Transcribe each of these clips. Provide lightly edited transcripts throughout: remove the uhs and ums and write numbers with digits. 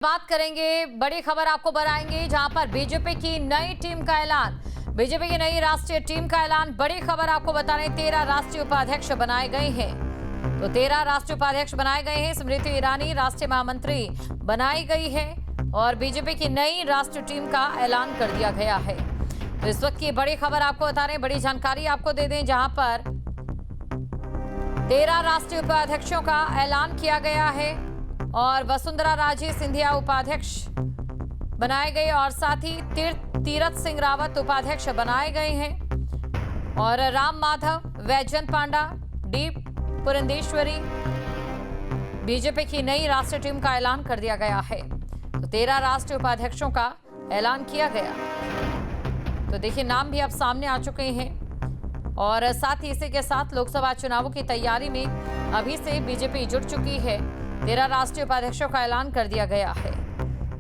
बात करेंगे, बड़ी खबर आपको बताएंगे जहां पर बीजेपी की नई टीम का ऐलान। बीजेपी की नई राष्ट्रीय टीम का ऐलान, बड़ी खबर आपको बता रहे हैं। 13 राष्ट्रीय उपाध्यक्ष बनाए गए हैं। तो 13 राष्ट्रीय उपाध्यक्ष बनाए गए हैं। स्मृति ईरानी राष्ट्रीय महामंत्री बनाई गई है और बीजेपी की नई राष्ट्रीय टीम का ऐलान कर दिया गया है। तो इस वक्त की बड़ी खबर आपको बता रहे हैं, बड़ी जानकारी आपको दे दें, जहां पर 13 राष्ट्रीय उपाध्यक्षों का ऐलान किया गया है और वसुंधरा राजे सिंधिया उपाध्यक्ष बनाए गए और साथ ही तीरथ सिंह रावत उपाध्यक्ष बनाए गए हैं और राम माधव, वैजयंत पांडा, डी पुरंदेश्वरी बीजेपी की नई राष्ट्रीय टीम का ऐलान कर दिया गया है। तो 13 राष्ट्रीय उपाध्यक्षों का ऐलान किया गया। तो देखिए, नाम भी अब सामने आ चुके हैं और साथ ही इसी के साथ लोकसभा चुनावों की तैयारी में अभी से बीजेपी जुट चुकी है। 13 राष्ट्रीय उपाध्यक्षों का ऐलान कर दिया गया है।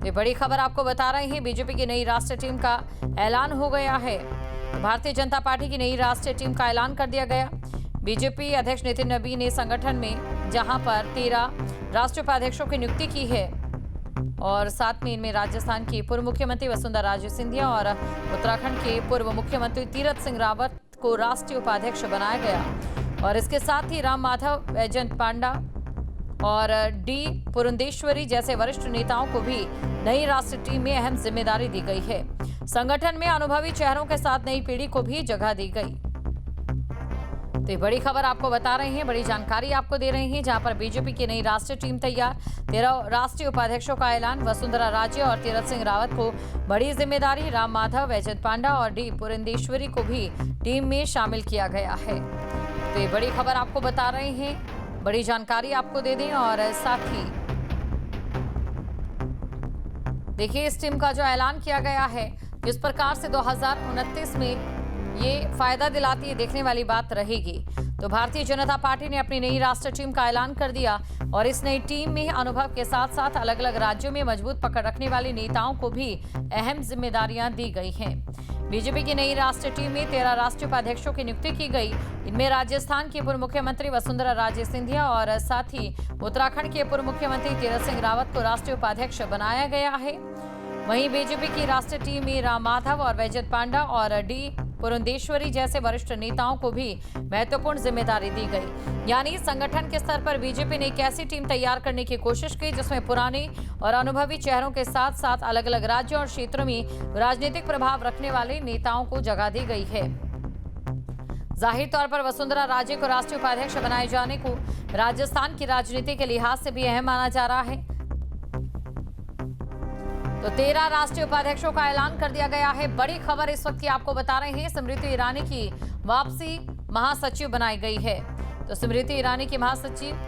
ये बड़ी खबर आपको बता रहे हैं, बीजेपी की नई राष्ट्रीय टीम का ऐलान हो गया है। तो भारतीय जनता पार्टी की नई राष्ट्रीय टीम का ऐलान कर दिया गया। बीजेपी अध्यक्ष नितिन नबी ने संगठन में जहां पर 13 राष्ट्रीय उपाध्यक्षों की नियुक्ति की है और साथ में इनमें राजस्थान की पूर्व मुख्यमंत्री वसुंधरा राजे सिंधिया और उत्तराखंड के पूर्व मुख्यमंत्री तीरथ सिंह रावत को राष्ट्रीय उपाध्यक्ष बनाया गया और इसके साथ ही राम माधव, वैजयंत पांडा और डी पुरंदेश्वरी जैसे वरिष्ठ नेताओं को भी नई राष्ट्रीय टीम में अहम जिम्मेदारी दी गई है। संगठन में अनुभवी चेहरों के साथ नई पीढ़ी को भी जगह दी गई। तो ये बड़ी खबर आपको बता रहे हैं, बड़ी जानकारी आपको दे रहे हैं, जहां पर बीजेपी की नई राष्ट्रीय टीम तैयार। 13 राष्ट्रीय उपाध्यक्षों का ऐलान, वसुंधरा राजे और तीरथ सिंह रावत को बड़ी जिम्मेदारी, राम माधव, वैजयंत पांडा और डी पुरंदेश्वरी को भी टीम में शामिल किया गया है। तो ये बड़ी खबर आपको बता रहे हैं, बड़ी जानकारी आपको दे दें और साथ ही देखिए, इस टीम का जो ऐलान किया गया है किस प्रकार से 2029 में ये फायदा दिलाती है, देखने वाली बात रहेगी। तो भारतीय जनता पार्टी ने अपनी नई राष्ट्रीय टीम का ऐलान कर दिया और इस नई टीम में अनुभव के साथ साथ अलग अलग राज्यों में मजबूत पकड़ रखने वाले नेताओं को भी अहम जिम्मेदारियां दी गई हैं। बीजेपी की नई राष्ट्रीय टीम में 13 राष्ट्रीय उपाध्यक्षों की नियुक्ति की गई। इनमें राजस्थान की पूर्व मुख्यमंत्री वसुंधरा राजे सिंधिया और साथ ही उत्तराखंड के पूर्व मुख्यमंत्री तीरथ सिंह रावत को राष्ट्रीय उपाध्यक्ष बनाया गया है। वहीं बीजेपी की राष्ट्रीय टीम में राम माधव और वैजयंत पांडा और डी पुरंदेश्वरी जैसे वरिष्ठ नेताओं को भी महत्वपूर्ण जिम्मेदारी दी गई। यानी संगठन के स्तर पर बीजेपी ने एक ऐसी टीम तैयार करने की कोशिश की जिसमें पुराने और अनुभवी चेहरों के साथ साथ अलग अलग राज्यों और क्षेत्रों में राजनीतिक प्रभाव रखने वाले नेताओं को जगह दी गई है। जाहिर तौर पर वसुंधरा राजे को राष्ट्रीय उपाध्यक्ष बनाए जाने को राजस्थान की राजनीति के लिहाज से भी अहम माना जा रहा है। तो 13 राष्ट्रीय उपाध्यक्षों का ऐलान कर दिया गया है। बड़ी खबर इस वक्त की आपको बता रहे हैं, स्मृति ईरानी की वापसी महासचिव बनाई गई है। तो स्मृति ईरानी की महासचिव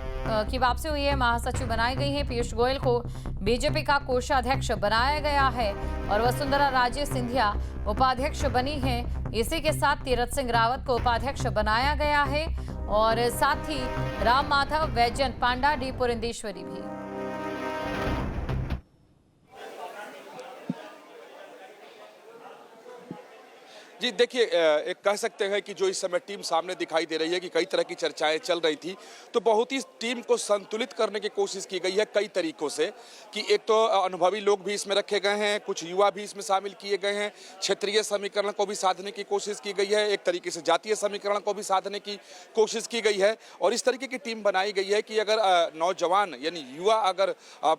की वापसी हुई है, महासचिव बनाई गई है। पीयूष गोयल को बीजेपी का कोषाध्यक्ष बनाया गया है और वसुंधरा राजे सिंधिया उपाध्यक्ष बनी है। इसी के साथ तीरथ सिंह रावत को उपाध्यक्ष बनाया गया है और साथ ही राम माधव, वैजयंत पांडा, डी पुरंदेश्वरी भी। जी देखिए, एक कह सकते हैं कि जो इस समय टीम सामने दिखाई दे रही है कि कई तरह की चर्चाएं चल रही थी, तो बहुत ही टीम को संतुलित करने की कोशिश की गई है कई तरीकों से। कि एक तो अनुभवी लोग भी इसमें रखे गए हैं, कुछ युवा भी इसमें शामिल किए गए हैं, क्षेत्रीय समीकरण को भी साधने की कोशिश की गई है, एक तरीके से जातीय समीकरण को भी साधने की कोशिश की गई है और इस तरीके की टीम बनाई गई है कि अगर नौजवान यानी युवा अगर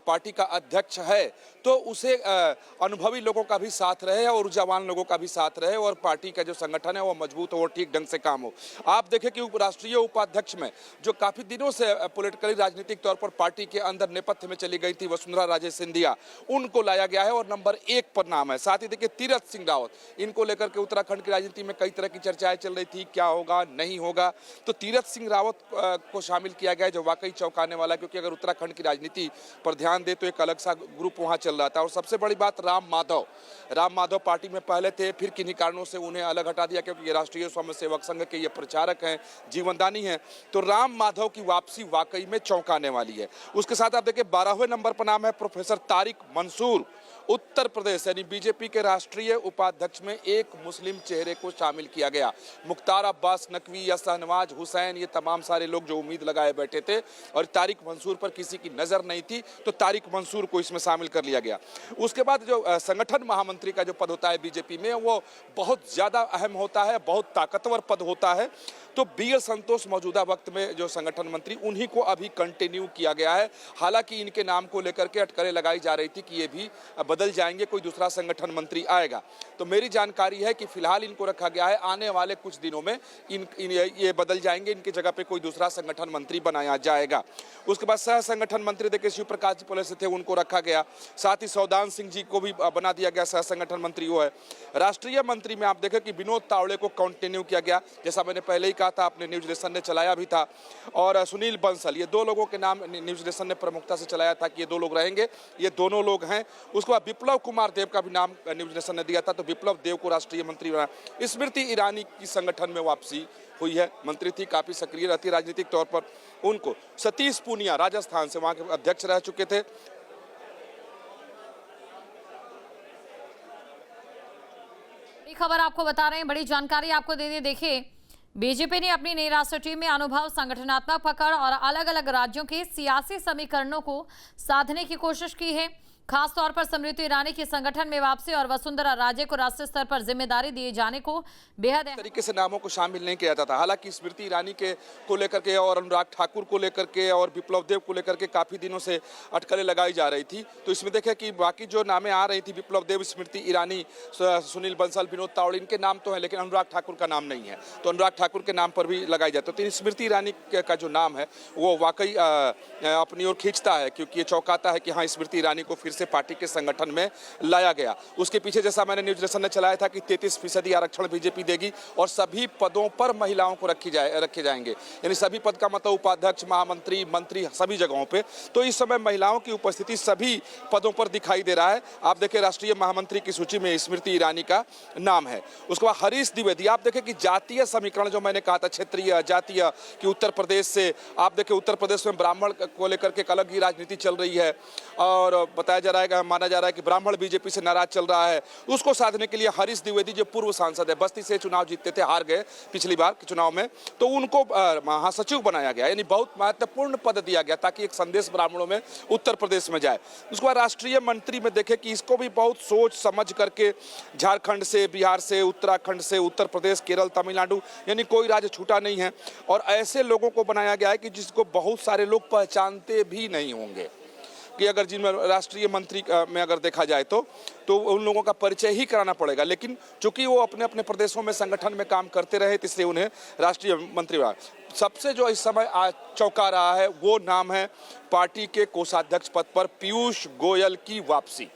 पार्टी का अध्यक्ष है तो उसे अनुभवी लोगों का भी साथ रहे और ऊर्जावान लोगों का भी साथ रहे और पार्टी का जो संगठन है वो मजबूत हो और ठीक ढंग से काम हो। आप देखें कि राष्ट्रीय उपाध्यक्ष में जो काफी दिनों से पॉलिटिकली राजनीतिक तौर पर पार्टी के अंदर नेपथ्य में चली गई थी वसुंधरा राजे सिंधिया, उनको लाया गया है और नंबर 1 पर नाम है। साथ ही देखिए तीरथ सिंह रावत, इनको लेकर के उत्तराखंड की राजनीति में कई तरह की चर्चाएं चल रही थी, क्या होगा नहीं होगा, तो तीरथ सिंह रावत को शामिल किया गया जो वाकई चौंकाने वाला, क्योंकि अगर उत्तराखंड की राजनीति पर ध्यान दे तो एक अलग सा ग्रुप वहां चल रहा था। और सबसे बड़ी बात राम माधव पार्टी में पहले थे, फिर किन्हीं कारणों से उन्हें अलग हटा दिया क्योंकि ये राष्ट्रीय स्वयंसेवक संघ के ये प्रचारक हैं, जीवनदानी हैं। तो राम माधव की वापसी वाकई में चौंकाने वाली है। उसके साथ आप देखिए 12वें नंबर पर नाम है प्रोफेसर तारिक मंसूर। उत्तर प्रदेश यानी बीजेपी के राष्ट्रीय उपाध्यक्ष में एक मुस्लिम चेहरे को शामिल किया गया। मुख्तार अब्बास नकवी या शहनवाज हुसैन, ये तमाम सारे लोग जो उम्मीद लगाए बैठे थे और तारिक मंसूर पर किसी की नजर नहीं थी, तो तारिक मंसूर को इसमें शामिल कर लिया गया। उसके बाद जो संगठन महामंत्री का जो पद होता है बीजेपी में, वो बहुत ज्यादा अहम होता है, बहुत ताकतवर पद होता है। तो बीएल संतोष मौजूदा वक्त में जो संगठन मंत्री, उन्हीं को अभी कंटिन्यू किया गया है। हालांकि इनके नाम को लेकर के अटकलें लगाई जा रही थी कि ये भी बदल जाएंगे, कोई दूसरा संगठन मंत्री आएगा। तो मेरी जानकारी है कि फिलहाल इनको रखा गया है, आने वाले कुछ दिनों में ये बदल जाएंगे, इनकी जगह पे कोई दूसरा संगठन मंत्री बनाया जाएगा। उसके बाद सह संगठन मंत्री देखिए शिव प्रकाश जी पहले से थे, उनको रखा गया। साथ ही सौदान सिंह जी को भी बना दिया गया, सह संगठन मंत्री वो है। राष्ट्रीय मंत्री में आप देखें कि विनोद तावड़े को कंटिन्यू किया गया, जैसा मैंने पहले ही कहा था, आपने न्यूज नेशन ने चलाया भी था। और सुनील बंसल, ये दो लोगों के नाम न्यूज नेशन ने प्रमुखता से चलाया था कि ये दो लोग रहेंगे, ये दोनों लोग हैं। उसके बाद विप्लव कुमार देव का भी नाम न्यूज नेशन ने दिया था, तो विप्लव देव को राष्ट्रीय मंत्री बनाया। स्मृति ईरानी की संगठन में वापसी हुई है, मंत्री थी, काफी सक्रिय रहती राजनीतिक तौर पर उनको। सतीश पूनिया राजस्थान से, वहां के अध्यक्ष रह चुके थे। बड़ी खबर आपको बता रहे हैं, बड़ी जानकारी आपको दे दी। देखिए, बीजेपी ने अपनी नई राष्ट्रीय टीम में अनुभव, संगठनात्मक पकड़ और अलग अलग राज्यों के सियासी समीकरणों को साधने की कोशिश की है। खासतौर पर स्मृति ईरानी की संगठन में वापसी और वसुंधरा राजे को राष्ट्रीय स्तर पर जिम्मेदारी दिए जाने को बेहद तरीके से नामों को शामिल नहीं किया जाता। हालांकि स्मृति ईरानी के को लेकर के और अनुराग ठाकुर को लेकर के और विप्लव देव को लेकर के काफी दिनों से अटकलें लगाई जा रही थी। तो इसमें देखें कि बाकी जो नामें आ रही थी, विप्लव देव, स्मृति ईरानी, सुनील बंसल, विनोद तावड़े, इनके नाम तो है, लेकिन अनुराग ठाकुर का नाम नहीं है। तो अनुराग ठाकुर के नाम पर भी लगाई जाती है। तो स्मृति ईरानी का जो नाम है वो वाकई अपनी ओर खींचता है, क्योंकि ये चौंकाता है कि हाँ, स्मृति ईरानी को फिर से पार्टी के संगठन में लाया गया। उसके पीछे जैसा मैंने न्यूज नेशन ने चलाया था कि 33% आरक्षण बीजेपी देगी और सभी पदों पर महिलाओं को रखे जाएंगे, यानी सभी पद का मतलब उपाध्यक्ष, महामंत्री, मंत्री, सभी जगहों पे। तो इस समय महिलाओं की उपस्थिति सभी पदों पर दिखाई दे रहा है। आप देखें राष्ट्रीय महामंत्री की सूची में स्मृति ईरानी का नाम है। उसके बाद हरीश द्विवेदी, आप देखें कि जातीय समीकरण जो मैंने कहा था, क्षेत्रीय जातीय, कि उत्तर प्रदेश से, आप देखें उत्तर प्रदेश में ब्राह्मण को लेकर के अलग ही राजनीति चल रही है और बताया जा रहा है, माना जा रहा है कि ब्राह्मण बीजेपी से नाराज चल रहा है। उसको साधने के लिए हरीश द्विवेदी जो पूर्व सांसद है, बस्ती से चुनाव जीतते थे, हार गए पिछली बार के चुनाव में, तो उनको महासचिव बनाया गया, यानी बहुत महत्वपूर्ण पद दिया गया ताकि एक संदेश ब्राह्मणों में उत्तर प्रदेश में जाए। उसके बाद राष्ट्रीय मंत्री में देखें कि इसको भी बहुत सोच समझ करके झारखंड से, बिहार से, उत्तराखंड से, उत्तर प्रदेश, केरल, तमिलनाडु, यानी कोई राज्य छूटा नहीं है। और ऐसे लोगों को बनाया गया है कि जिसको बहुत सारे लोग पहचानते भी नहीं होंगे, कि अगर जिनमें राष्ट्रीय मंत्री में अगर देखा जाए तो उन लोगों का परिचय ही कराना पड़ेगा। लेकिन चूंकि वो अपने अपने प्रदेशों में संगठन में काम करते रहे, इसलिए उन्हें राष्ट्रीय मंत्री बना। सबसे जो इस समय आज चौंका रहा है वो नाम है पार्टी के कोषाध्यक्ष पद पर पीयूष गोयल की वापसी।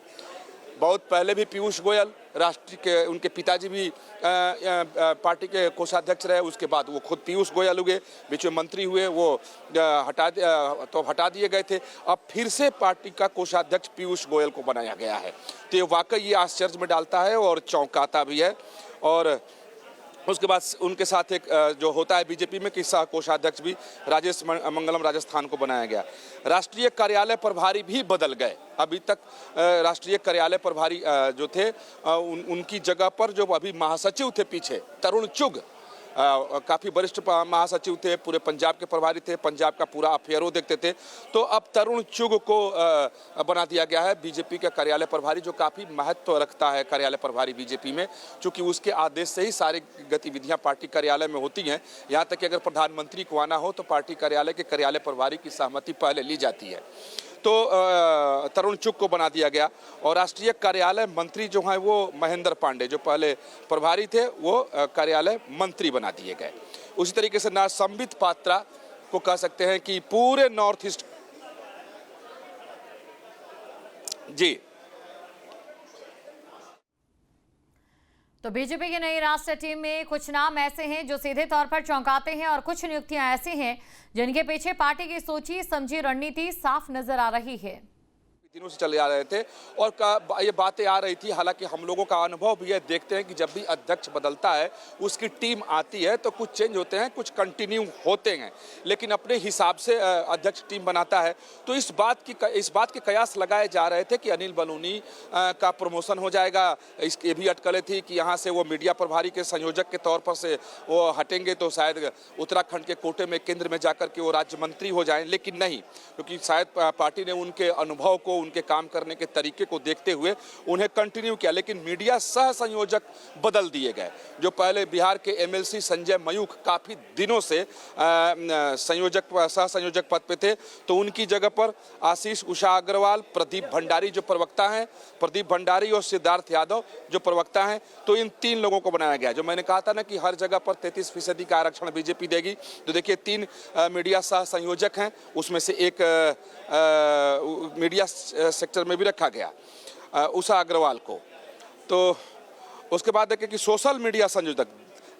बहुत पहले भी पीयूष गोयल राष्ट्रीय के, उनके पिताजी भी पार्टी के कोषाध्यक्ष रहे, उसके बाद वो खुद पीयूष गोयल हुए, बीच में मंत्री हुए, वो हटा दिए गए थे। अब फिर से पार्टी का कोषाध्यक्ष पीयूष गोयल को बनाया गया है। तो ये वाकई ये आश्चर्य में डालता है और चौंकाता भी है। और उसके बाद उनके साथ एक जो होता है बीजेपी में कि सह कोषाध्यक्ष भी राजेश मंगलम राजस्थान को बनाया गया। राष्ट्रीय कार्यालय प्रभारी भी बदल गए। अभी तक राष्ट्रीय कार्यालय प्रभारी जो थे उनकी जगह पर जो अभी महासचिव थे पीछे, तरुण चुग, काफ़ी वरिष्ठ महासचिव थे, पूरे पंजाब के प्रभारी थे, पंजाब का पूरा अफेयरों देखते थे। तो अब तरुण चुग को बना दिया गया है बीजेपी का कार्यालय प्रभारी, जो काफ़ी महत्व रखता है कार्यालय प्रभारी बीजेपी में, क्योंकि उसके आदेश से ही सारी गतिविधियां पार्टी कार्यालय में होती हैं। यहाँ तक कि अगर प्रधानमंत्री को आना हो तो पार्टी कार्यालय के कार्यालय प्रभारी की सहमति पहले ली जाती है। तो तरुण चुग को बना दिया गया। और राष्ट्रीय कार्यालय मंत्री जो हैं वो महेंद्र पांडे, जो पहले प्रभारी थे, वो कार्यालय मंत्री बना दिए गए। उसी तरीके से ना संबित पात्रा को कह सकते हैं कि पूरे नॉर्थ ईस्ट जी। तो बीजेपी की नई राष्ट्रीय टीम में कुछ नाम ऐसे हैं जो सीधे तौर पर चौंकाते हैं और कुछ नियुक्तियां ऐसी हैं जिनके पीछे पार्टी की सोची समझी रणनीति साफ नजर आ रही है। दिनों से चले आ रहे थे और ये बातें आ रही थी। हालांकि हम लोगों का अनुभव भी है, देखते हैं कि जब भी अध्यक्ष बदलता है उसकी टीम आती है तो कुछ चेंज होते हैं, कुछ कंटिन्यू होते हैं, लेकिन अपने हिसाब से अध्यक्ष टीम बनाता है। तो इस बात के कयास लगाए जा रहे थे कि अनिल बलूनी का प्रमोशन हो जाएगा। ये भी अटकलें थी कि यहाँ से वो मीडिया प्रभारी के संयोजक के तौर पर से वो हटेंगे तो शायद उत्तराखंड के कोटे में केंद्र में जाकर के वो राज्य मंत्री हो जाएं, लेकिन नहीं, क्योंकि शायद पार्टी ने उनके अनुभव को, उनके काम करने के तरीके को देखते हुए उन्हें कंटिन्यू किया। लेकिन मीडिया सह संयोजक बदल दिए गए। जो पहले बिहार के एमएलसी संजय मयूख काफ़ी दिनों से सह संयोजक पद पे थे, तो उनकी जगह पर आशीष उषा अग्रवाल, प्रदीप भंडारी जो प्रवक्ता हैं, प्रदीप भंडारी और सिद्धार्थ यादव जो प्रवक्ता हैं, तो इन 3 लोगों को बनाया गया। जो मैंने कहा था ना कि हर जगह पर 33% का आरक्षण बीजेपी देगी, तो देखिए 3 मीडिया सह संयोजक हैं, उसमें से एक मीडिया सेक्टर में भी रखा गया उषा अग्रवाल को। तो उसके बाद देखिए कि सोशल मीडिया संयोजक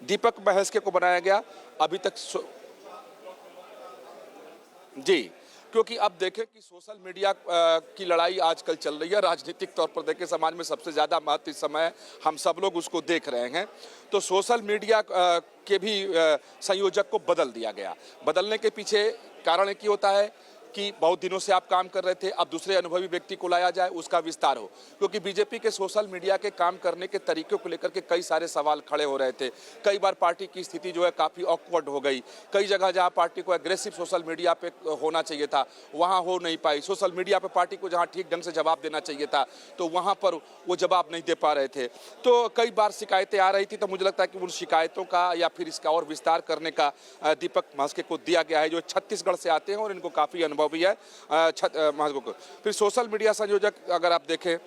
दीपक महेश्वरी को बनाया गया। अभी तक जी, क्योंकि अब देखें कि सोशल मीडिया की लड़ाई आजकल चल रही है, राजनीतिक तौर पर देखें समाज में सबसे ज़्यादा महत्व इस समय हम सब लोग उसको देख रहे हैं। तो सोशल मीडिया के भी संयोजक को बदल दिया गया। बदलने के पीछे कारण एक ही होता है कि बहुत दिनों से आप काम कर रहे थे, अब दूसरे अनुभवी व्यक्ति को लाया जाए, उसका विस्तार हो। क्योंकि बीजेपी के सोशल मीडिया के काम करने के तरीके को लेकर के कई सारे सवाल खड़े हो रहे थे। कई बार पार्टी की स्थिति जो है काफ़ी ऑकवर्ड हो गई। कई जगह जहां पार्टी को एग्रेसिव सोशल मीडिया पे होना चाहिए था, वहां हो नहीं पाई। सोशल मीडिया पे पार्टी को जहां ठीक ढंग से जवाब देना चाहिए था, तो वहां पर वो जवाब नहीं दे पा रहे थे। तो कई बार शिकायतें आ रही थी। तो मुझे लगता है कि उन शिकायतों का या फिर इसका और विस्तार करने का दीपक महेश्वरी को दिया गया है, जो छत्तीसगढ़ से आते हैं और इनको काफ़ी अनुभव भी है। फिर सोशल मीडिया संयोजक अगर आप देखें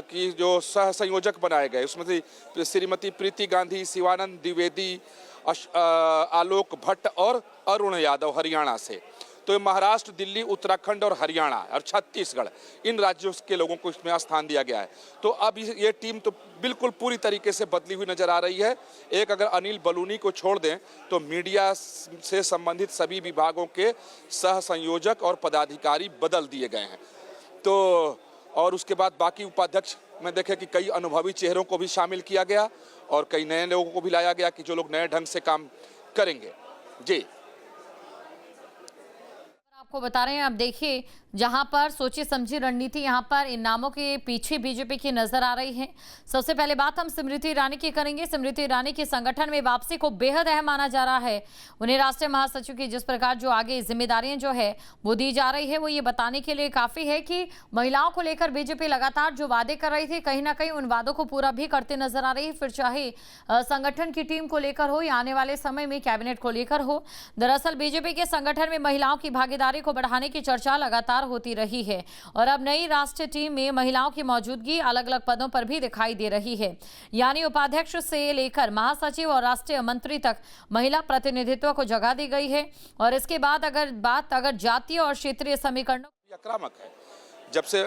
कि जो सह संयोजक बनाए गए, उसमें से श्रीमती प्रीति गांधी, शिवानंद द्विवेदी, आलोक भट्ट और अरुण यादव हरियाणा से। तो महाराष्ट्र, दिल्ली, उत्तराखंड और हरियाणा और छत्तीसगढ़, इन राज्यों के लोगों को इसमें स्थान दिया गया है। तो अब ये टीम तो बिल्कुल पूरी तरीके से बदली हुई नजर आ रही है। एक अगर अनिल बलूनी को छोड़ दें तो मीडिया से संबंधित सभी विभागों के सह संयोजक और पदाधिकारी बदल दिए गए हैं। तो और उसके बाद बाकी उपाध्यक्ष में देखें कि कई अनुभवी चेहरों को भी शामिल किया गया और कई नए लोगों को भी लाया गया कि जो लोग नए ढंग से काम करेंगे। जी, आपको बता रहे हैं, अब देखिए जहां पर सोची समझी रणनीति यहां पर इन नामों के पीछे बीजेपी की नजर आ रही है। सबसे पहले बात हम स्मृति ईरानी की करेंगे। स्मृति ईरानी की संगठन में वापसी को बेहद अहम माना जा रहा है। उन्हें राष्ट्रीय महासचिव की जिस प्रकार जो आगे जिम्मेदारियां जो है वो दी जा रही है, वो ये बताने के लिए काफी है कि महिलाओं को लेकर बीजेपी लगातार जो वादे कर रही थी, कहीं ना कहीं उन वादों को पूरा भी करते नजर आ रही है। फिर चाहे संगठन की टीम को लेकर हो या आने वाले समय में कैबिनेट को लेकर हो। दरअसल बीजेपी के संगठन में महिलाओं की भागीदारी को बढ़ाने की चर्चा लगातार होती रही है और अब नई राष्ट्रीय टीम में महिलाओं की मौजूदगी अलग अलग पदों पर भी दिखाई दे रही है। यानी उपाध्यक्ष से लेकर महासचिव और राष्ट्रीय मंत्री तक महिला प्रतिनिधित्व को जगह दी गई है। और इसके बाद अगर जातीय और क्षेत्रीय समीकरणों आक्रामक है जब से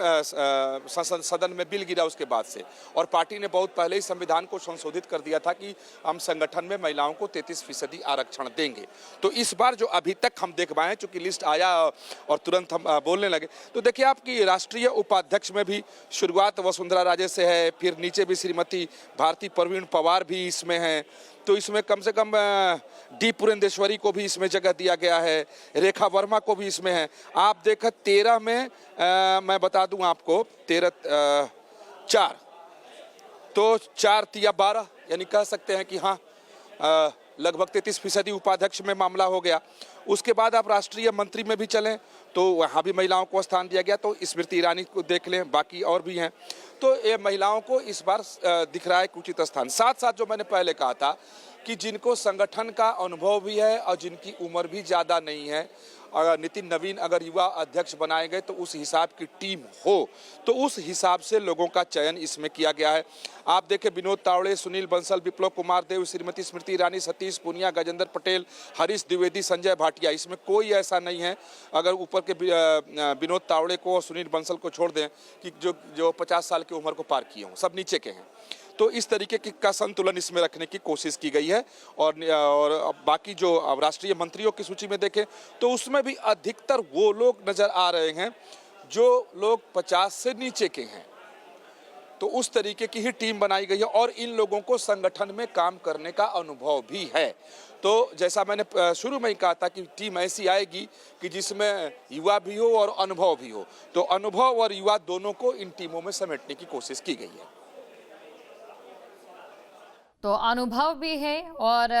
सदन में बिल गिरा उसके बाद से, और पार्टी ने बहुत पहले ही संविधान को संशोधित कर दिया था कि हम संगठन में महिलाओं को 33% आरक्षण देंगे। तो इस बार जो अभी तक हम देख पाए, चूंकि लिस्ट आया और तुरंत हम बोलने लगे, तो देखिए आपकी राष्ट्रीय उपाध्यक्ष में भी शुरुआत वसुंधरा राजे से है, फिर नीचे भी श्रीमती भारती प्रवीण पवार भी इसमें हैं। तो इसमें कम से कम डी पुरंदेश्वरी को भी इसमें जगह दिया गया है, रेखा वर्मा को भी इसमें है। आप देखो 13 में मैं बता दूं आपको 4 तो 4 या 12, यानी कह सकते हैं कि हाँ लगभग 33% उपाध्यक्ष में मामला हो गया। उसके बाद आप राष्ट्रीय मंत्री में भी चलें तो वहाँ भी महिलाओं को स्थान दिया गया। तो स्मृति ईरानी को देख लें, बाकी और भी हैं। तो ये महिलाओं को इस बार दिख रहा है उचित स्थान। साथ साथ जो मैंने पहले कहा था कि जिनको संगठन का अनुभव भी है और जिनकी उम्र भी ज़्यादा नहीं है, अगर नितिन नवीन अगर युवा अध्यक्ष बनाए गए तो उस हिसाब की टीम हो, तो उस हिसाब से लोगों का चयन इसमें किया गया है। आप देखें विनोद तावड़े, सुनील बंसल, विप्लव कुमार देव, श्रीमती स्मृति ईरानी, सतीश पूनिया, गजेंद्र पटेल, हरीश द्विवेदी, संजय भाटिया, इसमें कोई ऐसा नहीं है। अगर ऊपर के विनोद तावड़े को और सुनील बंसल को छोड़ दें कि जो 50 साल की उम्र को पार किए हों, सब नीचे के हैं। तो इस तरीके का संतुलन इसमें रखने की कोशिश की गई है। और बाकी जो राष्ट्रीय मंत्रियों की सूची में देखें तो उसमें भी अधिकतर वो लोग नजर आ रहे हैं जो लोग 50 से नीचे के हैं, तो उस तरीके की ही टीम बनाई गई है और इन लोगों को संगठन में काम करने का अनुभव भी है। तो जैसा मैंने शुरू में ही कहा था कि टीम ऐसी आएगी कि जिसमें युवा भी हो और अनुभव भी हो, तो अनुभव और युवा दोनों को इन टीमों में समेटने की कोशिश की गई है। तो अनुभव भी है और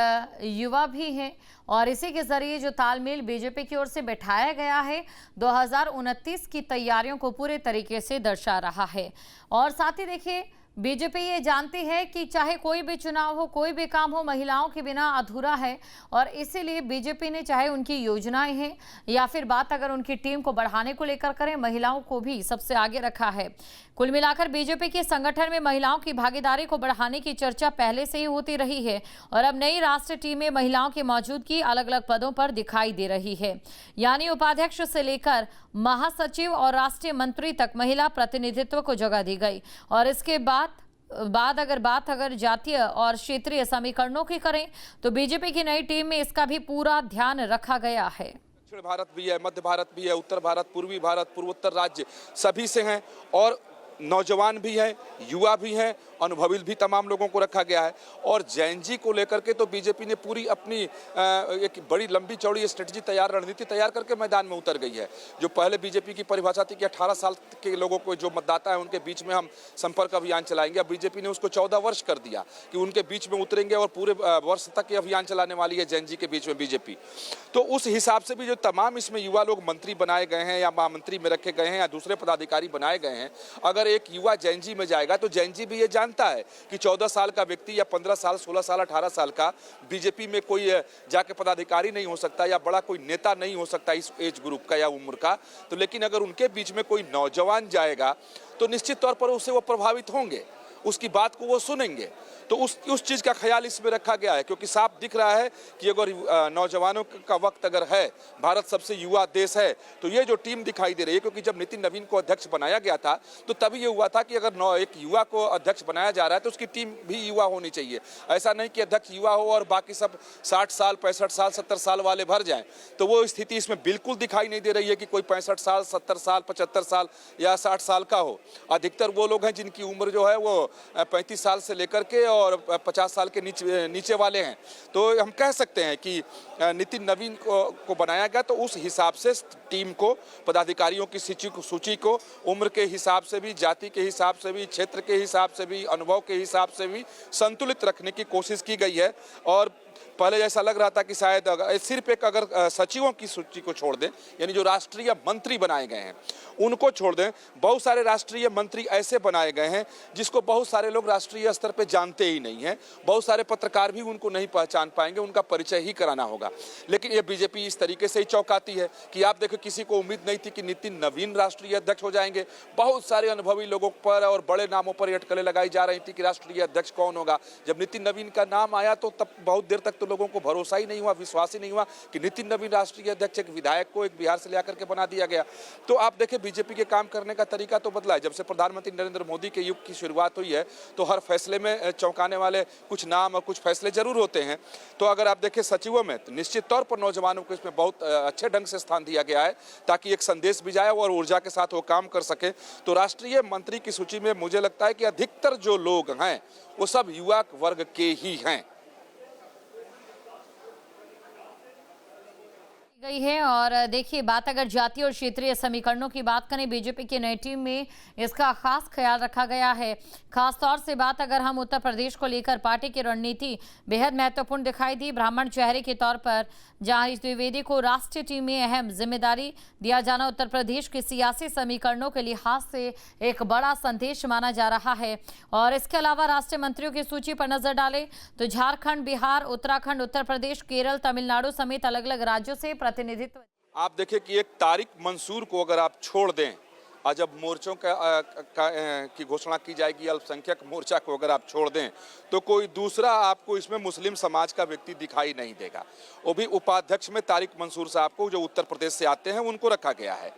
युवा भी है और इसी के जरिए जो तालमेल बीजेपी की ओर से बैठाया गया है 2029 की तैयारियों को पूरे तरीके से दर्शा रहा है। और साथ ही देखिए, बीजेपी ये जानती है कि चाहे कोई भी चुनाव हो, कोई भी काम हो, महिलाओं के बिना अधूरा है और इसीलिए बीजेपी ने चाहे उनकी योजनाएं हैं या फिर बात अगर उनकी टीम को बढ़ाने को लेकर करें, महिलाओं को भी सबसे आगे रखा है। कुल मिलाकर बीजेपी के संगठन में महिलाओं की भागीदारी को बढ़ाने की चर्चा पहले से ही होती रही है और अब नई राष्ट्रीय टीम में महिलाओं की मौजूदगी अलग अलग पदों पर दिखाई दे रही है। यानी उपाध्यक्ष से लेकर महासचिव और राष्ट्रीय मंत्री तक महिला प्रतिनिधित्व को जगह दी गई। और इसके बाद अगर जातीय और क्षेत्रीय समीकरणों की करें तो बीजेपी की नई टीम में इसका भी पूरा ध्यान रखा गया है। दक्षिण भारत भी है, मध्य भारत भी है, उत्तर भारत, पूर्वी भारत, पूर्वोत्तर राज्य सभी से हैं और नौजवान भी हैं, युवा भी हैं, अनुभवी भी तमाम लोगों को रखा गया है। और जैन जी को लेकर के तो बीजेपी ने पूरी अपनी एक बड़ी लंबी चौड़ी स्ट्रेटजी तैयार, रणनीति तैयार करके मैदान में उतर गई है। जो पहले बीजेपी की परिभाषा थी कि 18 साल के लोगों को, जो मतदाता है उनके बीच में हम संपर्क अभियान चलाएंगे, अब बीजेपी ने उसको 14 वर्ष कर दिया कि उनके बीच में उतरेंगे और पूरे वर्ष तक ये अभियान चलाने वाली है जैन जी के बीच में बीजेपी। तो उस हिसाब से भी जो तमाम इसमें युवा लोग मंत्री बनाए गए हैं या महामंत्री में रखे गए हैं या दूसरे पदाधिकारी बनाए गए हैं, अगर एक युवा जैन जी में जाएगा तो जैन जी भी ये जानता है कि 14 साल का व्यक्ति या 15 साल, 16 साल, 18 साल का बीजेपी में कोई जाके पदाधिकारी नहीं हो सकता या बड़ा कोई नेता नहीं हो सकता इस एज ग्रुप का या उम्र का। तो लेकिन अगर उनके बीच में कोई नौजवान जाएगा तो निश्चित तौर पर उससे वो प्रभावित होंगे, उसकी बात को वो सुनेंगे। तो उस चीज़ का ख्याल इसमें रखा गया है, क्योंकि साफ दिख रहा है कि अगर नौजवानों का वक्त अगर है, भारत सबसे युवा देश है, तो ये जो टीम दिखाई दे रही है, क्योंकि जब नितिन नवीन को अध्यक्ष बनाया गया था तो तभी ये हुआ था कि अगर एक युवा को अध्यक्ष बनाया जा रहा है तो उसकी टीम भी युवा होनी चाहिए। ऐसा नहीं कि अध्यक्ष युवा हो और बाकी सब 60 साल, 65 साल, 70 साल वाले भर जाएं। तो वो स्थिति इसमें बिल्कुल दिखाई नहीं दे रही है कि कोई 65 साल, 70 साल, 75 साल या 60 साल का हो। अधिकतर वो लोग हैं जिनकी उम्र जो है वो 35 साल से लेकर के और 50 साल के नीचे वाले हैं। तो हम कह सकते हैं कि नितिन नवीन को बनाया गया तो उस हिसाब से टीम को, पदाधिकारियों की सूची को उम्र के हिसाब से भी, जाति के हिसाब से भी, क्षेत्र के हिसाब से भी, अनुभव के हिसाब से भी संतुलित रखने की कोशिश की गई है। और पहले ऐसा लग रहा था कि शायद सिर्फ एक अगर सचिवों की सूची को छोड़ दें, यानी जो राष्ट्रीय मंत्री बनाए गए हैं उनको छोड़ दें, बहुत सारे राष्ट्रीय मंत्री ऐसे बनाए गए हैं जिसको बहुत सारे लोग राष्ट्रीय स्तर पे जानते ही नहीं हैं, बहुत सारे पत्रकार भी उनको नहीं पहचान पाएंगे, उनका परिचय ही कराना होगा। लेकिन ये बीजेपी इस तरीके से ही चौंकाती है कि आप देखो, किसी को उम्मीद नहीं थी कि नितिन नवीन राष्ट्रीय अध्यक्ष हो जाएंगे। बहुत सारे अनुभवी लोगों पर और बड़े नामों पर अटकलें लगाई जा रही थी कि राष्ट्रीय अध्यक्ष कौन होगा। जब नितिन नवीन का नाम आया तो तब बहुत देर तक तो लोगों को भरोसा ही नहीं हुआ, विश्वास ही नहीं हुआ कि नितिन नवीन राष्ट्रीय अध्यक्ष। एक विधायक को एक बिहार से लेकर के बना दिया गया। तो आप देखें, बीजेपी के काम करने का तरीका तो बदला है। जब से प्रधानमंत्री नरेंद्र मोदी के युग की शुरुआत हुई है तो हर फैसले में चौंकाने वाले कुछ नाम और कुछ फैसले जरूर होते हैं। तो अगर आप देखें सचिवों में, तो निश्चित तौर पर नौजवानों को इसमें बहुत अच्छे ढंग से स्थान दिया गया है ताकि एक संदेश भी जाए और ऊर्जा के साथ वो काम कर सके। तो राष्ट्रीय मंत्री की सूची में मुझे लगता है कि अधिकतर जो लोग हैं वो सब युवा वर्ग के ही हैं। गई है। और देखिए, बात अगर जातीय और क्षेत्रीय समीकरणों की बात करें, बीजेपी की नई टीम में इसका खास ख्याल रखा गया है। खास तौर से बात अगर हम उत्तर प्रदेश को लेकर, पार्टी की रणनीति बेहद महत्वपूर्ण दिखाई दी। ब्राह्मण चेहरे के तौर पर जहां द्विवेदी को राष्ट्रीय टीम में अहम जिम्मेदारी दिया जाना उत्तर प्रदेश के सियासी समीकरणों के लिहाज से एक बड़ा संदेश माना जा रहा है। और इसके अलावा राष्ट्रीय मंत्रियों की सूची पर नजर डालें तो झारखंड, बिहार, उत्तराखंड, उत्तर प्रदेश, केरल, तमिलनाडु समेत अलग अलग राज्यों से प्रतिनिधित्व। आप देखें कि एक तारिक मंसूर को अगर आप छोड़ दें, आज जब मोर्चों की घोषणा की जाएगी, अल्पसंख्यक मोर्चा को अगर आप छोड़ दें, तो कोई दूसरा आपको इसमें मुस्लिम समाज का व्यक्ति दिखाई नहीं देगा। वो भी उपाध्यक्ष में तारिक मंसूर साहब को, जो उत्तर प्रदेश से आते हैं, उनको रखा गया है।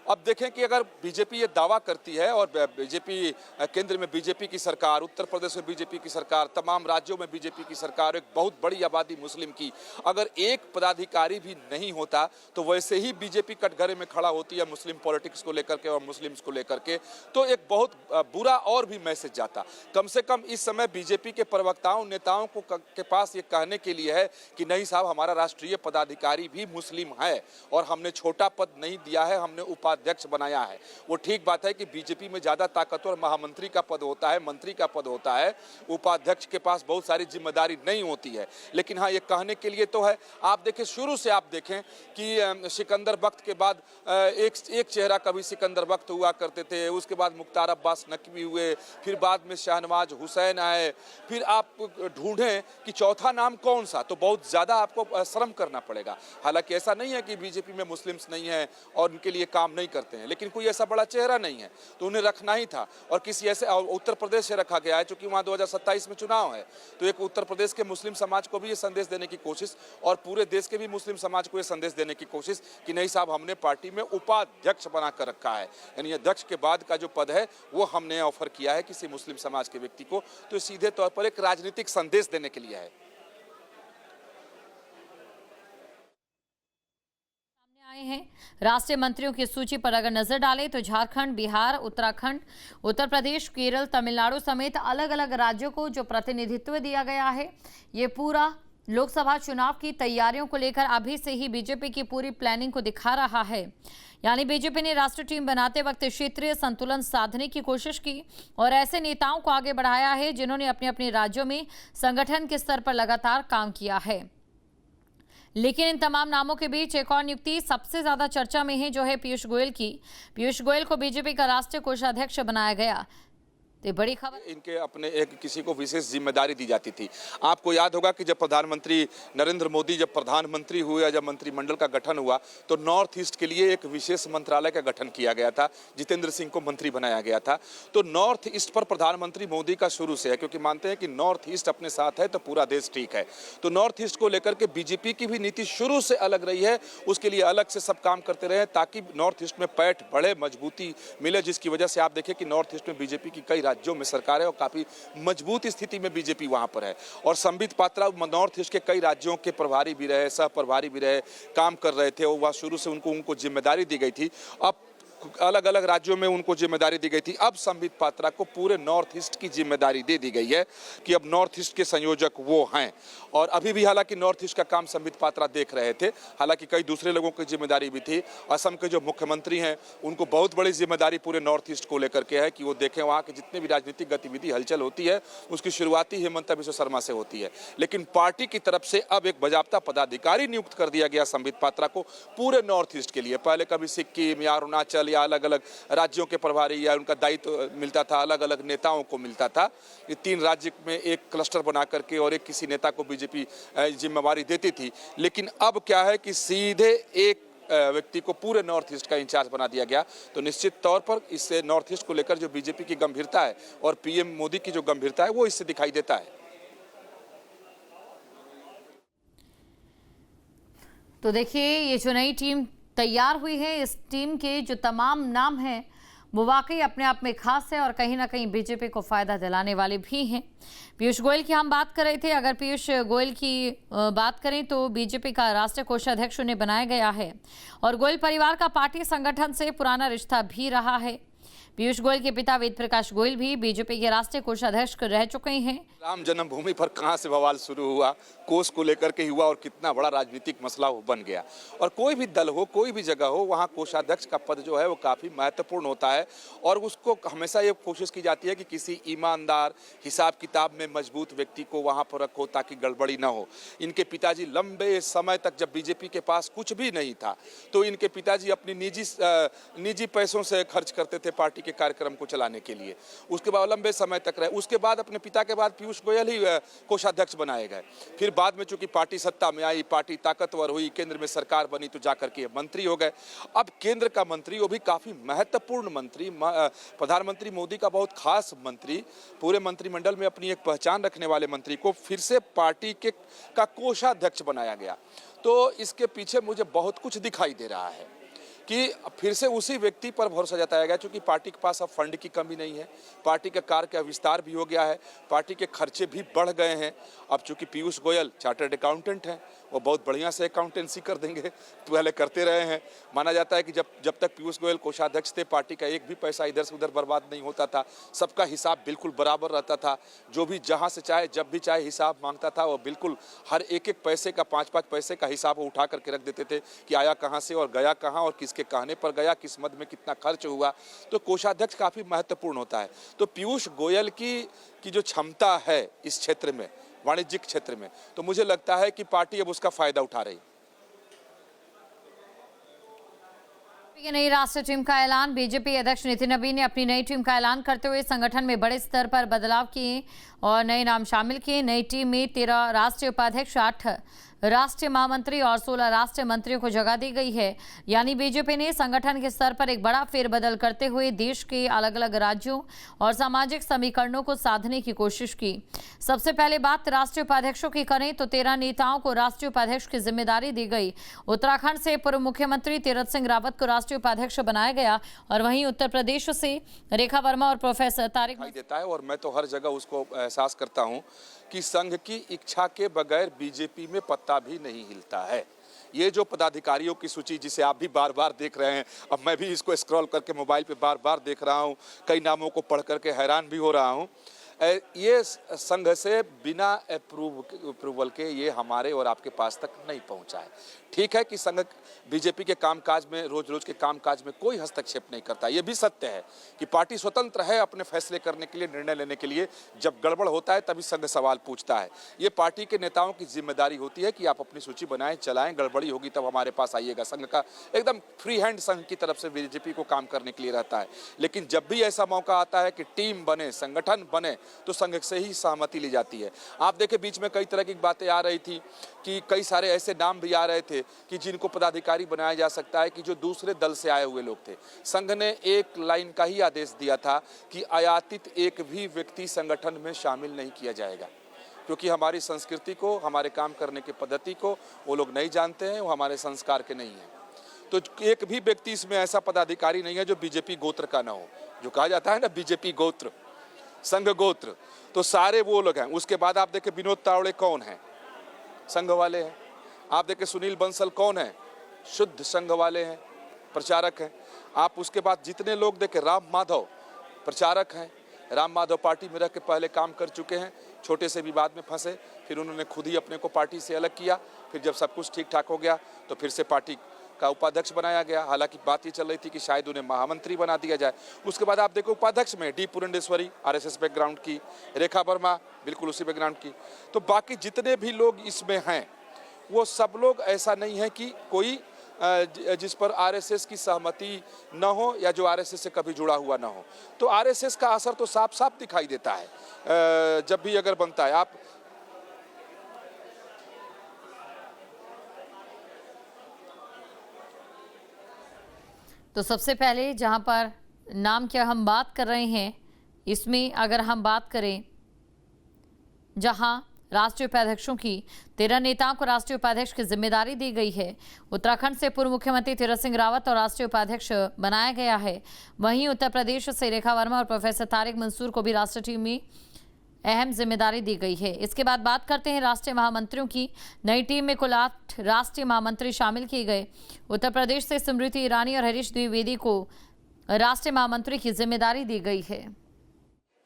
अब देखें कि अगर बीजेपी ये दावा करती है और बीजेपी केंद्र में बीजेपी की सरकार, उत्तर प्रदेश में बीजेपी की सरकार, तमाम राज्यों में बीजेपी की सरकार, एक बहुत बड़ी आबादी मुस्लिम की, अगर एक पदाधिकारी भी नहीं होता तो वैसे ही बीजेपी कटघरे में खड़ा होती है मुस्लिम पॉलिटिक्स को लेकर के और मुस्लिम्स को लेकर के, तो एक बहुत बुरा और भी मैसेज जाता। कम से कम इस समय बीजेपी के प्रवक्ताओं नेताओं को के पास ये कहने के लिए है कि नहीं साहब, हमारा राष्ट्रीय पदाधिकारी भी मुस्लिम है और हमने छोटा पद नहीं दिया है, हमने उपाध्यक्ष बनाया है। वो ठीक बात है कि बीजेपी में ज़्यादा ताकतवर महामंत्री का पद होता है, मंत्री का पद होता है, उपाध्यक्ष के पास बहुत सारी जिम्मेदारी नहीं होती है। लेकिन हाँ, ये कहने के लिए तो है। आप देखें, शुरू से आप देखें कि सिकंदर वक्त के बाद एक चेहरा कभी सिकंदर वक्त हुआ करते थे, उसके बाद मुख्तार अब्बास नकवी हुए, फिर बाद में शाहनवाज हुसैन आए, फिर आप ढूंढें कि चौथा नाम कौन सा, तो बहुत ज़्यादा आपको श्रम करना पड़ेगा। हालांकि ऐसा नहीं है कि बीजेपी में मुस्लिम्स नहीं हैं और उनके लिए काम नहीं करते हैं, लेकिन कोई ऐसा बड़ा चेहरा नहीं है तो उन्हें रखना ही था। और किसी ऐसे, और उत्तर प्रदेश से रखा गया है क्योंकि वहाँ 2027 में चुनाव है, तो एक उत्तर प्रदेश के मुस्लिम समाज को भी ये संदेश देने की कोशिश और पूरे देश के भी मुस्लिम समाज को ये संदेश देने की कोशिश कि नहीं साहब, हमने पार्टी में उपाध्यक्ष बना कर रखा है, यानी अध्यक्ष के बाद का जो पद है वो हमने ऑफर किया है किसी मुस्लिम समाज के व्यक्ति को। तो सीधे तौर पर एक राजनीतिक संदेश देने के लिए है। आए हैं राष्ट्रीय मंत्रियों की सूची पर अगर नजर डालें तो झारखंड, बिहार, उत्तराखंड, उत्तर प्रदेश, केरल, तमिलनाडु समेत अलग अलग राज्यों को जो प्रतिनिधित्व दिया गया है, ये पूरा लोकसभा चुनाव की तैयारियों को लेकर अभी से ही बीजेपी की पूरी प्लानिंग को दिखा रहा है। यानी बीजेपी ने राष्ट्रीय टीम बनाते वक्त क्षेत्रीय संतुलन साधने की कोशिश की और ऐसे नेताओं को आगे बढ़ाया है जिन्होंने अपने अपने राज्यों में संगठन के स्तर पर लगातार काम किया है। लेकिन इन तमाम नामों के बीच एक और नियुक्ति सबसे ज्यादा चर्चा में है, जो है पीयूष गोयल की। पीयूष गोयल को बीजेपी का राष्ट्रीय कोषाध्यक्ष बनाया गया। तो बड़ी खबर, इनके अपने एक किसी को विशेष जिम्मेदारी दी जाती थी। आपको याद होगा कि जब प्रधानमंत्री नरेंद्र मोदी जब प्रधानमंत्री हुए या जब मंत्रिमंडल का गठन हुआ तो नॉर्थ ईस्ट के लिए एक विशेष मंत्रालय का गठन किया गया था, जितेंद्र सिंह को मंत्री बनाया गया था। तो नॉर्थ ईस्ट पर प्रधानमंत्री मोदी का शुरू से है, क्योंकि मानते हैं कि नॉर्थ ईस्ट अपने साथ है तो पूरा देश ठीक है। तो नॉर्थ ईस्ट को लेकर के बीजेपी की भी नीति शुरू से अलग रही है, उसके लिए अलग से सब काम करते रहे ताकि नॉर्थ ईस्ट में पैठ बढ़े, मजबूती मिले, जिसकी वजह से आप देखिए कि नॉर्थ ईस्ट में बीजेपी की कई राज्यों में सरकार है और काफी मजबूत स्थिति में बीजेपी वहां पर है। और संबित पात्रा नॉर्थ ईस्ट के कई राज्यों के प्रभारी भी रहे, सह प्रभारी भी रहे, काम कर रहे थे, और वह शुरू से उनको जिम्मेदारी दी गई थी। अब अलग अलग राज्यों में उनको जिम्मेदारी दी गई थी। अब संबित पात्रा को पूरे नॉर्थ ईस्ट की जिम्मेदारी दे दी गई है कि अब नॉर्थ ईस्ट के संयोजक वो हैं। और अभी भी हालांकि नॉर्थ ईस्ट का काम संबित पात्रा देख रहे थे, हालांकि कई दूसरे लोगों की जिम्मेदारी भी थी। असम के जो मुख्यमंत्री हैं उनको बहुत बड़ी जिम्मेदारी पूरे नॉर्थ ईस्ट को लेकर के है कि वो देखें वहाँ की जितनी भी राजनीतिक गतिविधि हलचल होती है उसकी शुरुआती हिमंता बिश्व शर्मा से होती है। लेकिन पार्टी की तरफ से अब एक बाजाप्ता पदाधिकारी नियुक्त कर दिया गया संबित पात्रा को पूरे नॉर्थ ईस्ट के लिए। पहले कभी सिक्किम या अरुणाचल या अलग अलग राज्यों के प्रभारी या उनका दायित्व मिलता था, अलग अलग नेताओं को मिलता था। ये 3 राज्य में एक क्लस्टर बना करके और एक किसी नेता को बीजेपी जिम्मेवारी देती थी। लेकिन अब क्या है कि सीधे एक व्यक्ति को पूरे नॉर्थ ईस्ट का इंचार्ज बना दिया गया। तो निश्चित तौर पर इससे नॉर्थ ईस्ट को लेकर जो बीजेपी की गंभीरता है और पीएम मोदी की जो गंभीरता है वो इससे दिखाई देता है। तो देखिए, ये जो नई टीम तैयार हुई है, इस टीम के जो तमाम नाम हैं वो वाकई अपने आप में खास है और कहीं ना कहीं बीजेपी को फायदा दिलाने वाले भी हैं। पीयूष गोयल की हम बात कर रहे थे। अगर पीयूष गोयल की बात करें तो बीजेपी का राष्ट्रीय कोषाध्यक्ष उन्हें बनाया गया है और गोयल परिवार का पार्टी संगठन से पुराना रिश्ता भी रहा है। पीयूष गोयल के पिता वेद प्रकाश गोयल भी बीजेपी के राष्ट्रीय कोषाध्यक्ष रह चुके हैं। राम जन्मभूमि पर कहां से बवाल शुरू हुआ, कोष को लेकर के हुआ और कितना बड़ा राजनीतिक मसला वो बन गया। और कोई भी दल हो, कोई भी जगह हो, वहां कोषाध्यक्ष का पद जो है वो काफी महत्वपूर्ण होता है और उसको हमेशा ये कोशिश की जाती है कि किसी ईमानदार, हिसाब किताब में मजबूत व्यक्ति को वहां पर रखो ताकि गड़बड़ी ना हो। इनके पिताजी लंबे समय तक जब बीजेपी के पास कुछ भी नहीं था तो इनके पिताजी अपनी निजी पैसों से खर्च करते थे पार्टी के कार्यक्रम को चलाने के लिए। उसके बाद लंबे समय तक रहे। उसके बाद अपने पिता के बाद पीयूष गोयल ही कोषाध्यक्ष बनाए गए। फिर बाद में चूंकि पार्टी सत्ता में आई, पार्टी ताकतवर हुई, केंद्र में सरकार बनी तो जाकर के मंत्री हो गए। अब केंद्र का मंत्री, वो भी काफी महत्वपूर्ण मंत्री, प्रधानमंत्री मोदी का बहुत खास मंत्री, पूरे मंत्रिमंडल में अपनी एक पहचान रखने वाले मंत्री को फिर से पार्टी का कोषाध्यक्ष बनाया गया। तो इसके पीछे मुझे बहुत कुछ दिखाई दे रहा है कि फिर से उसी व्यक्ति पर भरोसा जताया गया, क्योंकि पार्टी के पास अब फंड की कमी नहीं है, पार्टी के कार्य का विस्तार भी हो गया है, पार्टी के खर्चे भी बढ़ गए हैं। अब चूंकि पीयूष गोयल चार्टर्ड अकाउंटेंट हैं, वो बहुत बढ़िया से अकाउंटेंसी कर देंगे, पहले करते रहे हैं। माना जाता है कि जब तक पीयूष गोयल कोषाध्यक्ष थे, पार्टी का एक भी पैसा इधर से उधर बर्बाद नहीं होता था, सबका हिसाब बिल्कुल बराबर रहता था। जो भी जहां से चाहे जब भी चाहे हिसाब मांगता था, वो बिल्कुल हर एक एक पैसे का 5-5 पैसे का हिसाब वो उठा करके रख देते थे कि आया कहाँ से और गया कहाँ और किसके कहने पर गया, किस मद में कितना खर्च हुआ। तो कोषाध्यक्ष काफ़ी महत्वपूर्ण होता है। तो पीयूष गोयल की जो क्षमता है इस क्षेत्र में, वाणिज्यिक क्षेत्र में, तो मुझे लगता है कि पार्टी अब उसका फायदा उठा रही। की नई राष्ट्रीय टीम का ऐलान। बीजेपी अध्यक्ष नितिन नबीन ने अपनी नई टीम का ऐलान करते हुए संगठन में बड़े स्तर पर बदलाव किए और नए नाम शामिल किए। नई टीम में 13 राष्ट्रीय उपाध्यक्ष, 8 राष्ट्रीय महामंत्री और 16 राष्ट्रीय मंत्रियों को जगह दी गई है। यानी बीजेपी ने संगठन के स्तर पर एक बड़ा फेरबदल करते हुए देश के अलग अलग राज्यों और सामाजिक समीकरणों को साधने की कोशिश की। सबसे पहले बात राष्ट्रीय उपाध्यक्षों की करें तो 13 नेताओं को राष्ट्रीय उपाध्यक्ष की जिम्मेदारी दी गई। उत्तराखंड से पूर्व मुख्यमंत्री तीरथ सिंह रावत को राष्ट्रीय उपाध्यक्ष बनाया गया और वहीं उत्तर प्रदेश से रेखा वर्मा और प्रोफेसर तारिक देता है। और मैं तो हर जगह उसको एहसास करता हूं कि संघ की इच्छा के बगैर बीजेपी में पत्ता भी नहीं हिलता है। ये जो पदाधिकारियों की सूची जिसे आप भी बार बार देख रहे हैं, अब मैं भी इसको स्क्रॉल करके मोबाइल पे बार बार देख रहा हूं, कई नामों को पढ़ करके हैरान भी हो रहा हूं। ये संघ से बिना अप्रूवल के ये हमारे और आपके पास तक नहीं पहुंचा है। ठीक है कि संघ बीजेपी के कामकाज में, रोज रोज के कामकाज में कोई हस्तक्षेप नहीं करता। ये भी सत्य है कि पार्टी स्वतंत्र है अपने फैसले करने के लिए, निर्णय लेने के लिए। जब गड़बड़ होता है तभी संघ सवाल पूछता है। ये पार्टी के नेताओं की जिम्मेदारी होती है कि आप अपनी सूची बनाएं, चलाएं, गड़बड़ी होगी तब हमारे पास आइएगा। संघ का एकदम फ्री हैंड संघ की तरफ से बीजेपी को काम करने के लिए रहता है। लेकिन जब भी ऐसा मौका आता है कि टीम बने, संगठन बने, तो संघ से ही सहमति ली जाती है। आप देखें बीच में कई तरह की बातें आ रही थी कि कई सारे ऐसे नाम भी आ रहे थे कि जिनको पदाधिकारी बनाया जा सकता है कि जो दूसरे दल से आए हुए लोग थे। संघ ने एक लाइन का ही आदेश दिया था कि आयातित एक भी व्यक्ति संगठन में शामिल नहीं किया जाएगा, क्योंकि हमारी संस्कृति को, हमारे काम करने की पद्धति को वो लोग नहीं जानते हैं, वो हमारे संस्कार के नहीं हैं। तो एक भी व्यक्ति इसमें ऐसा पदाधिकारी नहीं है जो बीजेपी गोत्र का ना हो। जो कहा जाता है ना बीजेपी गोत्र, संघ गोत्र, तो सारे वो लोग हैं। उसके बाद आप देखें विनोद तावड़े कौन है, संघ वाले हैं। आप देखें सुनील बंसल कौन है, शुद्ध संघ वाले हैं, प्रचारक हैं। आप उसके बाद जितने लोग देखें, राम माधव प्रचारक हैं। राम माधव पार्टी में रह के पहले काम कर चुके हैं, छोटे से विवाद में फंसे, फिर उन्होंने खुद ही अपने को पार्टी से अलग किया। फिर जब सब कुछ ठीक ठाक हो गया तो फिर से पार्टी का उपाध्यक्ष बनाया गया। हालांकि बात ये चल रही थी कि शायद उन्हें महामंत्री बना दिया जाए। उसके बाद आप देखो उपाध्यक्ष में डी पुरंदेश्वरी, आरएसएस बैकग्राउंड की, रेखा वर्मा बिल्कुल उसी बैकग्राउंड की। तो बाकी जितने भी लोग इसमें हैं वो सब लोग ऐसा नहीं है कि कोई जिस पर आरएसएस की सहमति न हो या जो आरएसएस से कभी जुड़ा हुआ ना हो। तो आरएसएस का असर तो साफ साफ दिखाई देता है जब भी अगर बनता है। आप तो सबसे पहले जहां पर नाम की हम बात कर रहे हैं, इसमें अगर हम बात करें जहां राष्ट्रीय उपाध्यक्षों की 13 नेताओं को राष्ट्रीय उपाध्यक्ष की जिम्मेदारी दी गई है। उत्तराखंड से पूर्व मुख्यमंत्री तीरथ सिंह रावत और राष्ट्रीय उपाध्यक्ष बनाया गया है। वहीं उत्तर प्रदेश से रेखा वर्मा और प्रोफेसर तारिक मंसूर को भी राष्ट्रीय टीम में अहम जिम्मेदारी दी गई है। इसके बाद बात करते हैं राष्ट्रीय महामंत्रियों की। नई टीम में कुल 8 राष्ट्रीय महामंत्री शामिल किए गए। उत्तर प्रदेश से स्मृति ईरानी और हरीश द्विवेदी को राष्ट्रीय महामंत्री की जिम्मेदारी दी गई है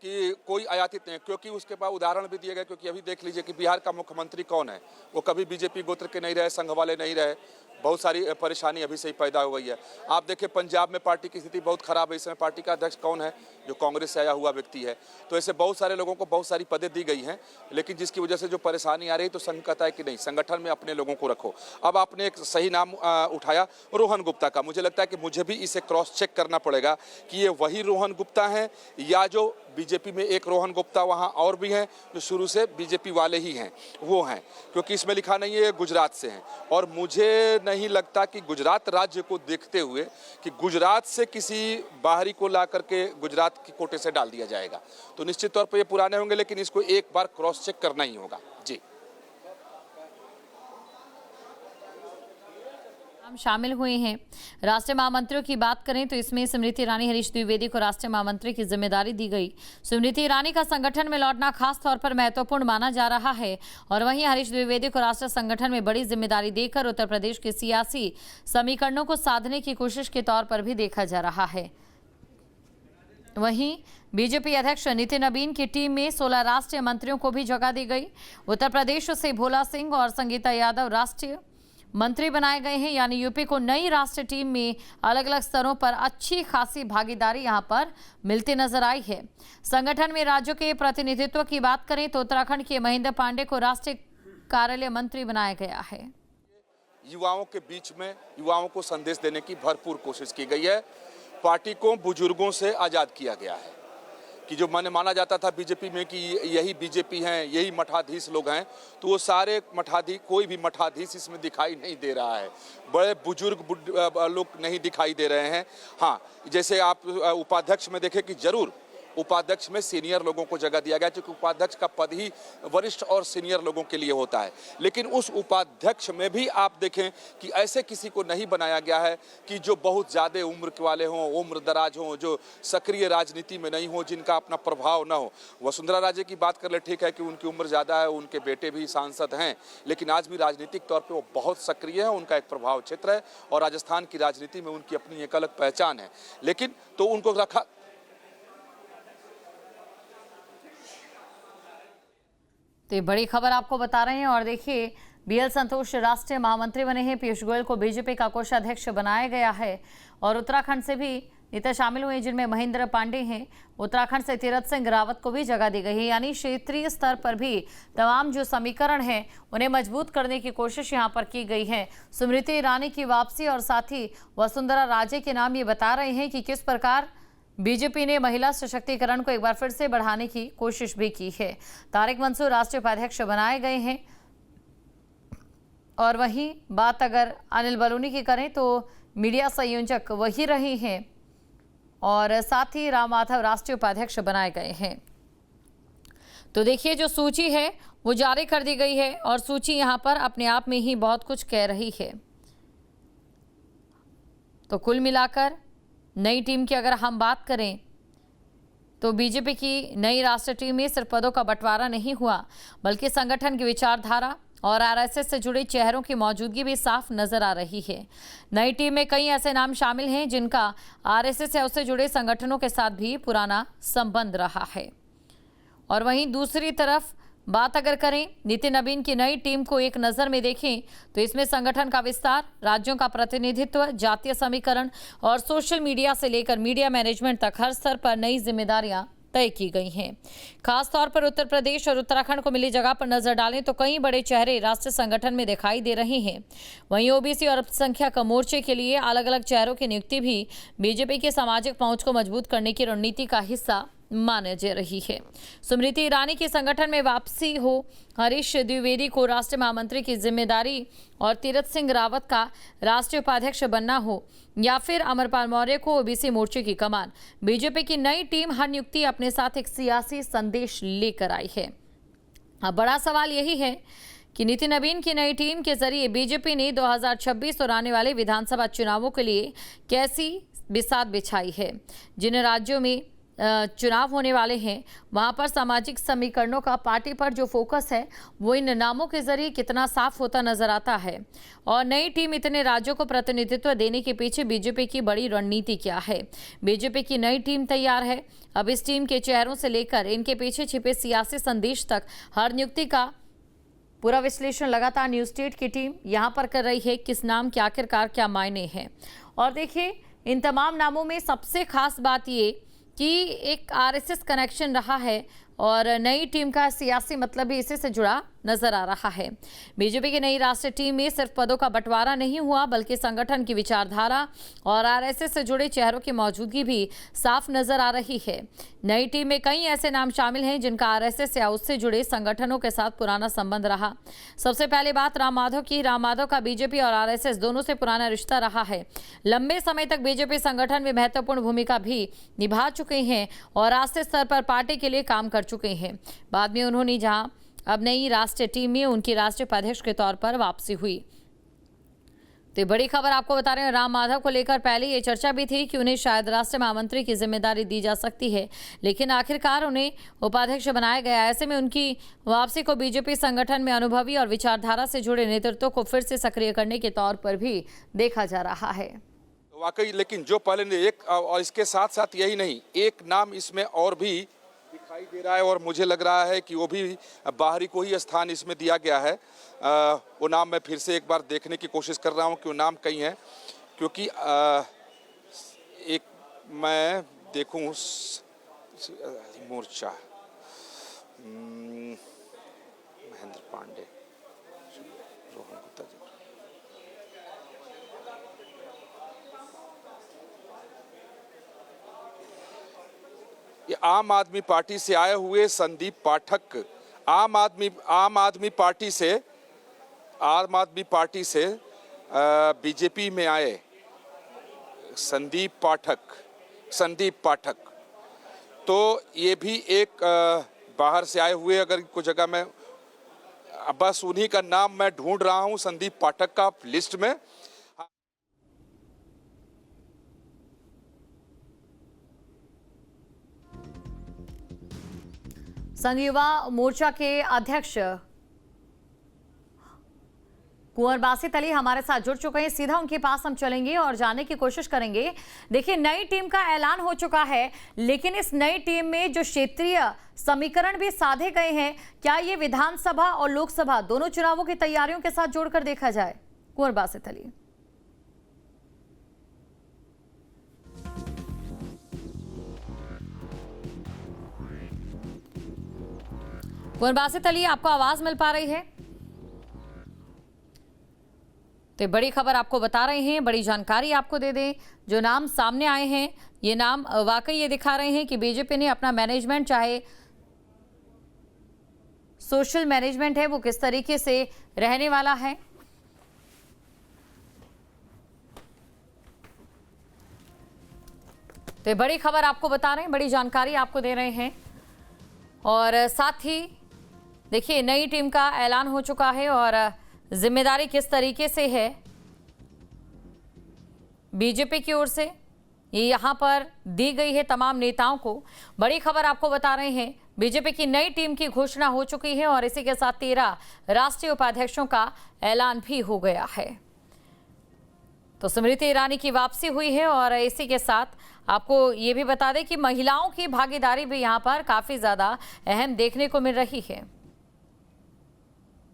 कि कोई आयातित नहीं, क्योंकि उसके बाद उदाहरण भी दिए गए। क्योंकि अभी देख लीजिए कि बिहार का मुख्यमंत्री कौन है, वो कभी बीजेपी गोत्र के नहीं रहे, संघ वाले नहीं रहे। बहुत सारी परेशानी अभी से ही पैदा हो गई है। आप देखिए पंजाब में पार्टी की स्थिति बहुत खराब है। इसमें पार्टी का अध्यक्ष कौन है, जो कांग्रेस से आया हुआ व्यक्ति है। तो ऐसे बहुत सारे लोगों को बहुत सारी पदें दी गई हैं, लेकिन जिसकी वजह से जो परेशानी आ रही है, तो संघ कहता है कि नहीं, संगठन में अपने लोगों को रखो। अब आपने एक सही नाम उठाया रोहन गुप्ता का। मुझे लगता है कि मुझे भी इसे क्रॉस चेक करना पड़ेगा कि ये वही रोहन गुप्ता है या जो बीजेपी में एक रोहन गुप्ता वहाँ और भी हैं जो शुरू से बीजेपी वाले ही हैं, वो हैं। क्योंकि इसमें लिखा नहीं है ये गुजरात से हैं। और मुझे नहीं लगता कि गुजरात राज्य को देखते हुए कि गुजरात से किसी बाहरी को ला करके गुजरात के कोटे से डाल दिया जाएगा। तो निश्चित तौर पर ये पुराने होंगे, लेकिन इसको एक बार क्रॉस चेक करना ही होगा। जी, नाम नाम शामिल हुए हैं। राष्ट्रीय महामंत्रियों की बात करें तो इसमें स्मृति ईरानी, हरीश द्विवेदी को राष्ट्रीय महामंत्री की जिम्मेदारी दी गई। स्मृति ईरानी का संगठन में लौटना खास तौर पर महत्वपूर्ण माना जा रहा है और वहीं हरीश द्विवेदी को राष्ट्रीय संगठन में बड़ी जिम्मेदारी देकर उत्तर प्रदेश के सियासी समीकरणों को साधने की कोशिश के तौर पर भी देखा जा रहा है। वहीं बीजेपी अध्यक्ष नितिन नबीन की टीम में 16 राष्ट्रीय मंत्रियों को भी जगह दी गई। उत्तर प्रदेश से भोला सिंह और संगीता यादव राष्ट्रीय मंत्री बनाए गए हैं, यानी यूपी को नई राष्ट्रीय टीम में अलग अलग स्तरों पर अच्छी खासी भागीदारी यहां पर मिलती नजर आई है। संगठन में राज्यों के प्रतिनिधित्व की बात करें तो उत्तराखंड के महेंद्र पांडे को राष्ट्रीय कार्यालय मंत्री बनाया गया है। युवाओं के बीच में युवाओं को संदेश देने की भरपूर कोशिश की गई है। पार्टी को बुजुर्गों से आज़ाद किया गया है कि जो माना जाता था बीजेपी में कि यही बीजेपी हैं, यही मठाधीश लोग हैं, तो वो सारे कोई भी मठाधीश इसमें दिखाई नहीं दे रहा है। बड़े बुजुर्ग लोग नहीं दिखाई दे रहे हैं। हाँ, जैसे आप उपाध्यक्ष में देखें कि जरूर उपाध्यक्ष में सीनियर लोगों को जगह दिया गया, क्योंकि उपाध्यक्ष का पद ही वरिष्ठ और सीनियर लोगों के लिए होता है। लेकिन उस उपाध्यक्ष में भी आप देखें कि ऐसे किसी को नहीं बनाया गया है कि जो बहुत ज़्यादा उम्र के वाले हों, उम्र दराज हों, जो सक्रिय राजनीति में नहीं हो, जिनका अपना प्रभाव ना हो। वसुंधरा राजे की बात कर ले, ठीक है कि उनकी उम्र ज़्यादा है, उनके बेटे भी सांसद हैं, लेकिन आज भी राजनीतिक तौर पर वो बहुत सक्रिय है, उनका एक प्रभाव क्षेत्र है और राजस्थान की राजनीति में उनकी अपनी एक अलग पहचान है। लेकिन तो उनको रखा। तो ये बड़ी खबर आपको बता रहे हैं। और देखिए, बीएल संतोष राष्ट्रीय महामंत्री बने हैं। पीयूष गोयल को बीजेपी का कोषाध्यक्ष बनाया गया है और उत्तराखंड से भी नेता शामिल हुए जिनमें महेंद्र पांडे हैं। उत्तराखंड से तीरथ सिंह रावत को भी जगह दी गई है, यानी क्षेत्रीय स्तर पर भी तमाम जो समीकरण हैं उन्हें मजबूत करने की कोशिश यहां पर की गई है। स्मृति ईरानी की वापसी और साथ ही वसुंधरा राजे के नाम ये बता रहे हैं कि किस प्रकार बीजेपी ने महिला सशक्तिकरण को एक बार फिर से बढ़ाने की कोशिश भी की है। तारिक मंसूर राष्ट्रीय उपाध्यक्ष बनाए गए हैं और वहीं बात अगर अनिल बलूनी की करें तो मीडिया संयोजक वही रहे हैं और साथ ही राम माधव राष्ट्रीय उपाध्यक्ष बनाए गए हैं। तो देखिए, जो सूची है वो जारी कर दी गई है और सूची यहां पर अपने आप में ही बहुत कुछ कह रही है। तो कुल मिलाकर नई टीम की अगर हम बात करें तो बीजेपी की नई राष्ट्रीय टीम में सिर्फ पदों का बंटवारा नहीं हुआ, बल्कि संगठन की विचारधारा और आरएसएस से जुड़े चेहरों की मौजूदगी भी साफ नजर आ रही है। नई टीम में कई ऐसे नाम शामिल हैं जिनका आरएसएस या उससे जुड़े संगठनों के साथ भी पुराना संबंध रहा है। और वहीं दूसरी तरफ बात अगर करें नितिन नबीन की नई टीम को एक नज़र में देखें तो इसमें संगठन का विस्तार, राज्यों का प्रतिनिधित्व, जातीय समीकरण और सोशल मीडिया से लेकर मीडिया मैनेजमेंट तक हर स्तर पर नई जिम्मेदारियां तय की गई हैं। खासतौर पर उत्तर प्रदेश और उत्तराखंड को मिली जगह पर नजर डालें तो कई बड़े चेहरे राष्ट्रीय संगठन में दिखाई दे रहे हैं। वहीं ओबीसी और अल्पसंख्यक मोर्चे के लिए अलग अलग चेहरों की नियुक्ति भी बीजेपी की सामाजिक पहुंच को मजबूत करने की रणनीति का हिस्सा माने जा रही है। स्मृति ईरानी की संगठन में वापसी हो, हरीश द्विवेदी को राष्ट्रीय महामंत्री की जिम्मेदारी और तीरथ सिंह रावत का राष्ट्रीय उपाध्यक्ष बनना हो, या फिर अमरपाल मौर्य को ओबीसी मोर्चे की कमान, बीजेपी की नई टीम हर नियुक्ति अपने साथ एक सियासी संदेश लेकर आई है। अब बड़ा सवाल यही है कि नितिन नबीन की नई टीम के जरिए बीजेपी ने 2026 और आने वाले विधानसभा चुनावों के लिए कैसी बिसात बिछाई है। जिन राज्यों में चुनाव होने वाले हैं वहां पर सामाजिक समीकरणों का पार्टी पर जो फोकस है वो इन नामों के जरिए कितना साफ होता नजर आता है। और नई टीम इतने राज्यों को प्रतिनिधित्व देने के पीछे बीजेपी की बड़ी रणनीति क्या है। बीजेपी की नई टीम तैयार है। अब इस टीम के चेहरों से लेकर इनके पीछे छिपे सियासी संदेश तक हर नियुक्ति का पूरा विश्लेषण लगातार न्यूज स्टेट की टीम यहां पर कर रही है। किस नाम के आखिरकार क्या मायने हैं। और देखिए, इन तमाम नामों में सबसे खास बात ये कि एक आरएसएस कनेक्शन रहा है और नई टीम का सियासी मतलब भी इसी से जुड़ा नजर आ रहा है। बीजेपी की नई राष्ट्रीय टीम में सिर्फ पदों का बंटवारा नहीं हुआ, बल्कि संगठन की विचारधारा और आरएसएस से जुड़े चेहरों की मौजूदगी भी साफ नजर आ रही है। नई टीम में कई ऐसे नाम शामिल हैं जिनका आरएसएस या उससे जुड़े संगठनों के साथ पुराना संबंध रहा। सबसे पहले बात राम माधव की। राम माधव का बीजेपी और आरएसएस दोनों से पुराना रिश्ता रहा है। लंबे समय तक बीजेपी संगठन में महत्वपूर्ण भूमिका भी निभा चुके हैं और राष्ट्रीय स्तर पर पार्टी के लिए काम कर चुके हैं। बाद में उन्होंने जहां अब नई राष्ट्रीय टीम में उनकी राष्ट्रीय उपाध्यक्ष के तौर पर वापसी हुई। तो ये बड़ी खबर आपको बता रहे हैं, राम माधव को लेकर पहले ये चर्चा भी थी कि उन्हें शायद राष्ट्रीय महामंत्री की जिम्मेदारी दी जा सकती है, लेकिन आखिरकार उन्हें उपाध्यक्ष बनाया गया। ऐसे में उनकी वापसी को बीजेपी संगठन में अनुभवी और विचारधारा से जुड़े नेतृत्व को फिर से सक्रिय करने के तौर पर भी देखा जा रहा है। वाकई, लेकिन जो पहले एक और इसके साथ साथ यही नहीं, एक नाम इसमें और भी दिखाई दे रहा है और मुझे लग रहा है कि वो भी बाहरी को ही स्थान इसमें दिया गया है। वो नाम मैं फिर से एक बार देखने की कोशिश कर रहा हूँ कि वो नाम कहीं है, क्योंकि एक मैं देखूँ मोर्चा महेंद्र पांडे, रोहन गुप्ता जी, ये आम आदमी पार्टी से आए हुए संदीप पाठक, आम आदमी पार्टी से बीजेपी में आए संदीप पाठक, तो ये भी एक बाहर से आए हुए, अगर कुछ जगह में बस उन्हीं का नाम मैं ढूंढ रहा हूं संदीप पाठक का लिस्ट में। संघ युवा मोर्चा के अध्यक्ष कुंवर बासित अली हमारे साथ जुड़ चुके हैं। सीधा उनके पास हम चलेंगे और जानने की कोशिश करेंगे। देखिए, नई टीम का ऐलान हो चुका है, लेकिन इस नई टीम में जो क्षेत्रीय समीकरण भी साधे गए हैं, क्या ये विधानसभा और लोकसभा दोनों चुनावों की तैयारियों के साथ जोड़कर देखा जाए? कुंवर बासित अली। कुंवर बासित अली, आपको आवाज मिल पा रही है? तो बड़ी खबर आपको बता रहे हैं, बड़ी जानकारी आपको दे दें। जो नाम सामने आए हैं, ये नाम वाकई ये दिखा रहे हैं कि बीजेपी ने अपना मैनेजमेंट, चाहे सोशल मैनेजमेंट है, वो किस तरीके से रहने वाला है। तो बड़ी खबर आपको बता रहे हैं, बड़ी जानकारी आपको दे रहे हैं। और साथ ही देखिए, नई टीम का ऐलान हो चुका है और जिम्मेदारी किस तरीके से है बीजेपी की ओर से, ये यहां पर दी गई है तमाम नेताओं को। बड़ी खबर आपको बता रहे हैं, बीजेपी की नई टीम की घोषणा हो चुकी है और इसी के साथ 13 राष्ट्रीय उपाध्यक्षों का ऐलान भी हो गया है। तो स्मृति ईरानी की वापसी हुई है और इसी के साथ आपको ये भी बता दें कि महिलाओं की भागीदारी भी यहां पर काफी ज्यादा अहम देखने को मिल रही है।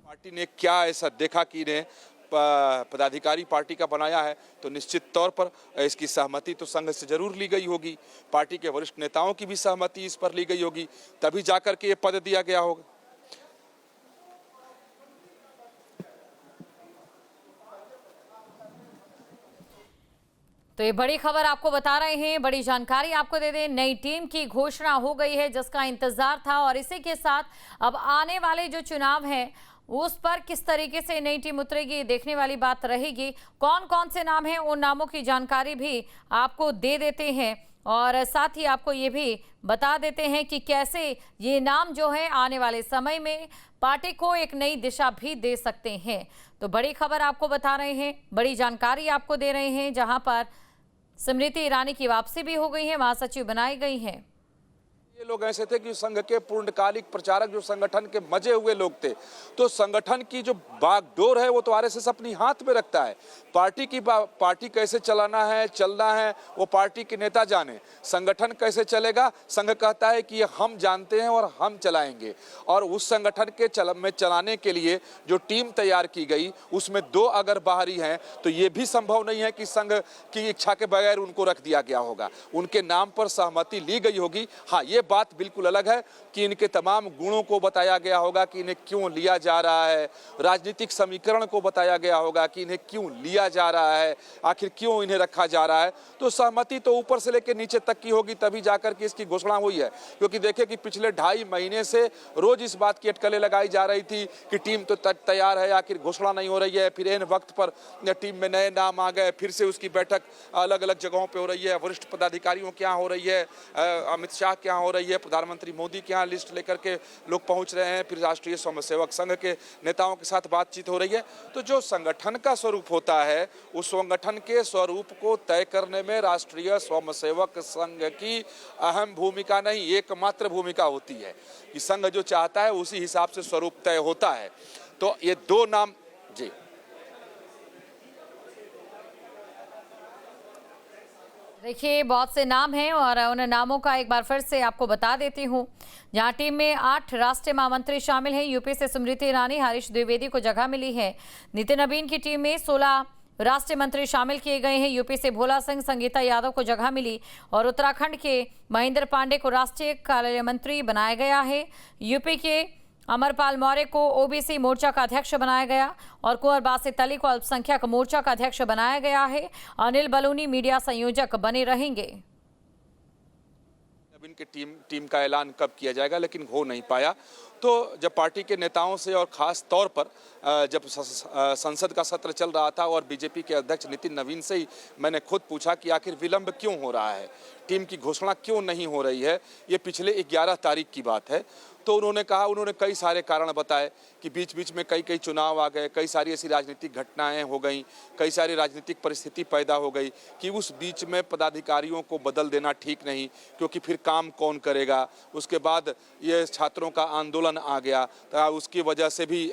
पार्टी ने क्या ऐसा देखा कि इन्हें पदाधिकारी पार्टी का बनाया है, तो निश्चित तौर पर इसकी सहमति तो संघ से जरूर ली गई होगी, पार्टी के वरिष्ठ नेताओं की भी सहमति इस पर ली गई होगी, तभी जाकर के ये पद दिया गया होगा। तो ये बड़ी खबर आपको बता रहे हैं, बड़ी जानकारी आपको दे दें। नई टीम की घोषणा हो गई है जिसका इंतजार था और इसी के साथ अब आने वाले जो चुनाव हैं उस पर किस तरीके से नई टीम उतरेगी, देखने वाली बात रहेगी। कौन कौन से नाम हैं, उन नामों की जानकारी भी आपको दे देते हैं और साथ ही आपको ये भी बता देते हैं कि कैसे ये नाम जो है आने वाले समय में पार्टी को एक नई दिशा भी दे सकते हैं। तो बड़ी खबर आपको बता रहे हैं, बड़ी जानकारी आपको दे रहे हैं, जहां पर स्मृति ईरानी की वापसी भी हो गई है, महासचिव बनाई गई हैं। ये लोग ऐसे थे कि संघ के पूर्णकालिक प्रचारक, जो संगठन के मजे हुए लोग थे, तो संगठन की जो बागडोर है वो तो आरएसएस अपनी हाथ में रखता है। पार्टी कैसे चलाना है, चलना है, वो पार्टी के नेता जाने। संगठन कैसे चलेगा, संघ कहता है कि ये हम जानते हैं और हम चलाएंगे। और उस संगठन के चलाने के लिए जो टीम तैयार की गई, उसमें 2 अगर बाहरी हैं, तो ये भी संभव नहीं है कि संघ की इच्छा के बगैर उनको रख दिया गया होगा, उनके नाम पर सहमति ली गई होगी। हाँ, ये बात बिल्कुल अलग है कि इनके तमाम गुणों को बताया गया होगा कि इन्हें क्यों लिया जा रहा है, राजनीतिक समीकरण को बताया गया होगा कि इन्हें क्यों लिया जा रहा है, आखिर क्यों इन्हें रखा जा रहा है। तो सहमति तो ऊपर से लेकर नीचे तक की होगी, तभी जाकर के इसकी घोषणा हुई है। क्योंकि देखिए कि पिछले 2.5 महीने से रोज इस बात की अटकलें लगाई जा रही थी कि टीम तो तैयार है, आखिर घोषणा नहीं हो रही है। फिर इन वक्त पर टीम में नए नाम आ गए, फिर से उसकी बैठक अलग अलग जगहों पर हो रही है, वरिष्ठ पदाधिकारियों के यहाँ हो रही है, अमित शाह के यहाँ हो रही है, रही है। प्रधानमंत्री मोदी के यहाँ लिस्ट लेकर के लोग पहुंच रहे हैं, फिर राष्ट्रीय स्वयंसेवक संघ के नेताओं के साथ बातचीत हो रही है। तो जो संगठन का स्वरूप होता है, उस संगठन के स्वरूप को तय करने में राष्ट्रीय स्वयंसेवक संघ की अहम भूमिका नहीं, एकमात्र भूमिका होती है कि संघ जो चाहता है उसी हिसाब से स्वरूप तय होता है। तो ये दो नाम जी देखिए, बहुत से नाम हैं और उन नामों का एक बार फिर से आपको बता देती हूं। जहां टीम में 8 राष्ट्रीय महामंत्री शामिल हैं। यूपी से स्मृति ईरानी, हरीश द्विवेदी को जगह मिली है। नितिन नवीन की टीम में 16 राष्ट्रीय मंत्री शामिल किए गए हैं। यूपी से भोला सिंह, संगीता यादव को जगह मिली और उत्तराखंड के महेंद्र पांडे को राष्ट्रीय कार्यालय मंत्री बनाया गया है। यूपी के अमरपाल मौर्य को ओबीसी मोर्चा का अध्यक्ष बनाया गया और कुंवर बासित अली को अल्पसंख्यक मोर्चा का अध्यक्ष बनाया गया है। अनिल बलूनी मीडिया संयोजक बने रहेंगे। अब इनके टीम का ऐलान कब किया जाएगा, लेकिन हो नहीं पाया। तो जब पार्टी के नेताओं से और खास तौर पर जब संसद का सत्र चल रहा था और बीजेपी के अध्यक्ष नितिन नवीन से ही मैंने खुद पूछा कि आखिर विलंब क्यों हो रहा है, टीम की घोषणा क्यों नहीं हो रही है। ये पिछले 11 तारीख की बात है। तो उन्होंने कई सारे कारण बताए कि बीच बीच में कई चुनाव आ गए, कई सारी ऐसी राजनीतिक घटनाएं हो गई, कई सारी राजनीतिक परिस्थिति पैदा हो गई कि उस बीच में पदाधिकारियों को बदल देना ठीक नहीं, क्योंकि फिर काम कौन करेगा। उसके बाद ये छात्रों का आंदोलन आ गया, तो उसकी वजह से भी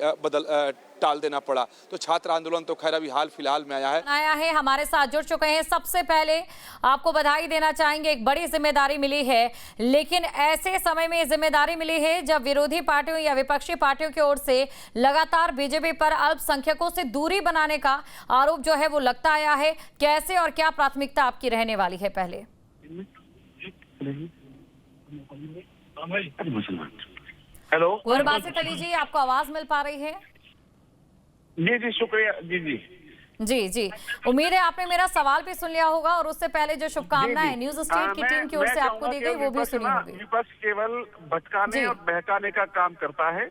टाल देना पड़ा। तो छात्र आंदोलन तो खैर अभी हाल फिलहाल में आया है। हमारे साथ जुड़ चुके हैं। सबसे पहले आपको बधाई देना चाहेंगे, एक बड़ी जिम्मेदारी मिली है, लेकिन ऐसे समय में जिम्मेदारी मिली है जब विरोधी पार्टियों या विपक्षी पार्टियों की ओर से लगातार बीजेपी पर अल्पसंख्यकों से दूरी बनाने का आरोप जो है वो लगता आया है। कैसे और क्या प्राथमिकता आपकी रहने वाली है? पहले हेलो, कुंवर बासित अली जी, आपको आवाज मिल पा रही है? जी शुक्रिया। जी, उम्मीद है आपने मेरा सवाल भी सुन लिया होगा और उससे पहले जो शुभकामनाएं न्यूज स्टेट की टीम की ओर से आपको दी गई वो भी सुनी होगी। विपक्ष केवल भटकाने और बहकाने का काम करता है,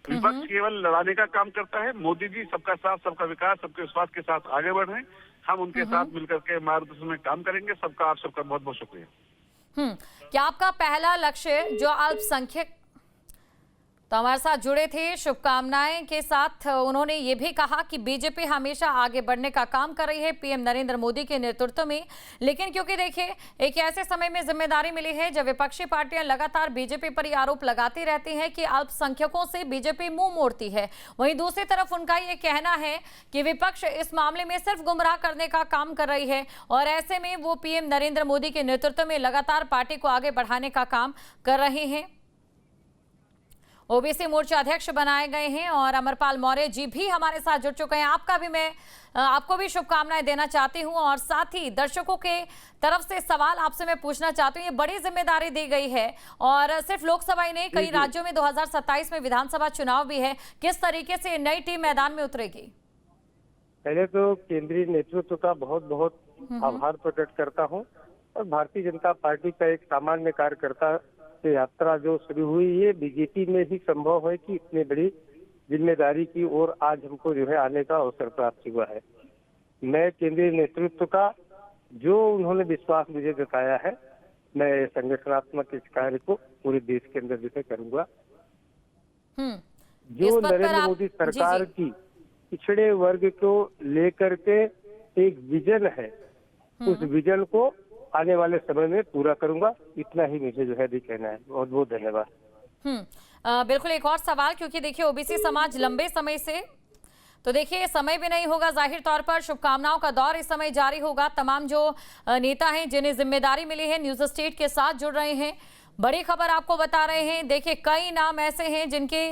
विपक्ष केवल लड़ाने का काम करता है। मोदी जी सबका साथ, सबका विकास, सबके विश्वास के साथ आगे बढ़ रहे हैं। हम उनके साथ मिलकर के मार्गदर्शन में काम करेंगे। सबका आप सबका बहुत बहुत शुक्रिया। क्या आपका पहला लक्ष्य जो अल्पसंख्यक तो हमारे साथ जुड़े थे, शुभकामनाएं के साथ उन्होंने ये भी कहा कि बीजेपी हमेशा आगे बढ़ने का काम कर रही है पीएम नरेंद्र मोदी के नेतृत्व में। लेकिन क्योंकि देखिए, एक ऐसे समय में जिम्मेदारी मिली है जब विपक्षी पार्टियां लगातार बीजेपी पर ये आरोप लगाती रहती हैं कि अल्पसंख्यकों से बीजेपी मुंह मोड़ती है। वहीं दूसरी तरफ उनका ये कहना है कि विपक्ष इस मामले में सिर्फ गुमराह करने का काम कर रही है और ऐसे में वो पीएम नरेंद्र मोदी के नेतृत्व में लगातार पार्टी को आगे बढ़ाने का काम कर रहे हैं। ओबीसी मोर्चा अध्यक्ष बनाए गए हैं और अमरपाल मौर्य जी भी हमारे साथ जुड़ चुके हैं। आपको भी शुभकामनाएं देना चाहती हूं और साथ ही दर्शकों के तरफ से सवाल आपसे मैं पूछना चाहती हूं। ये बड़ी जिम्मेदारी दी गई है और सिर्फ लोकसभा ही नहीं, कई राज्यों में 2027 में विधानसभा चुनाव भी है। किस तरीके से नई टीम मैदान में उतरेगी? पहले तो केंद्रीय नेतृत्व का बहुत बहुत आभार प्रकट करता हूं और भारतीय जनता पार्टी का एक सामान्य कार्यकर्ता यात्रा जो शुरू हुई, ये बीजेपी में ही संभव है कि इतनी बड़ी जिम्मेदारी की ओर आज हमको जो है आने का अवसर प्राप्त हुआ है। मैं केंद्रीय नेतृत्व का जो उन्होंने विश्वास मुझे जताया है, मैं संगठनात्मक इस कार्य को पूरे देश के अंदर जो है करूंगा। जो नरेंद्र मोदी सरकार की पिछड़े वर्ग को लेकर के एक विजन है, उस विजन को आने वाले समय में पूरा करूंगा। इतना ही मुझे जो है भी कहना है। बहुत बहुत धन्यवाद। बिल्कुल, एक और सवाल, क्योंकि देखिए ओबीसी समाज लंबे समय से, तो देखिए समय भी नहीं होगा, जाहिर तौर पर शुभकामनाओं का दौर इस समय जारी होगा। तमाम जो नेता हैं जिन्हें जिम्मेदारी मिली है न्यूज स्टेट के साथ जुड़ रहे हैं, बड़ी खबर आपको बता रहे हैं। देखिए, कई नाम ऐसे हैं जिनके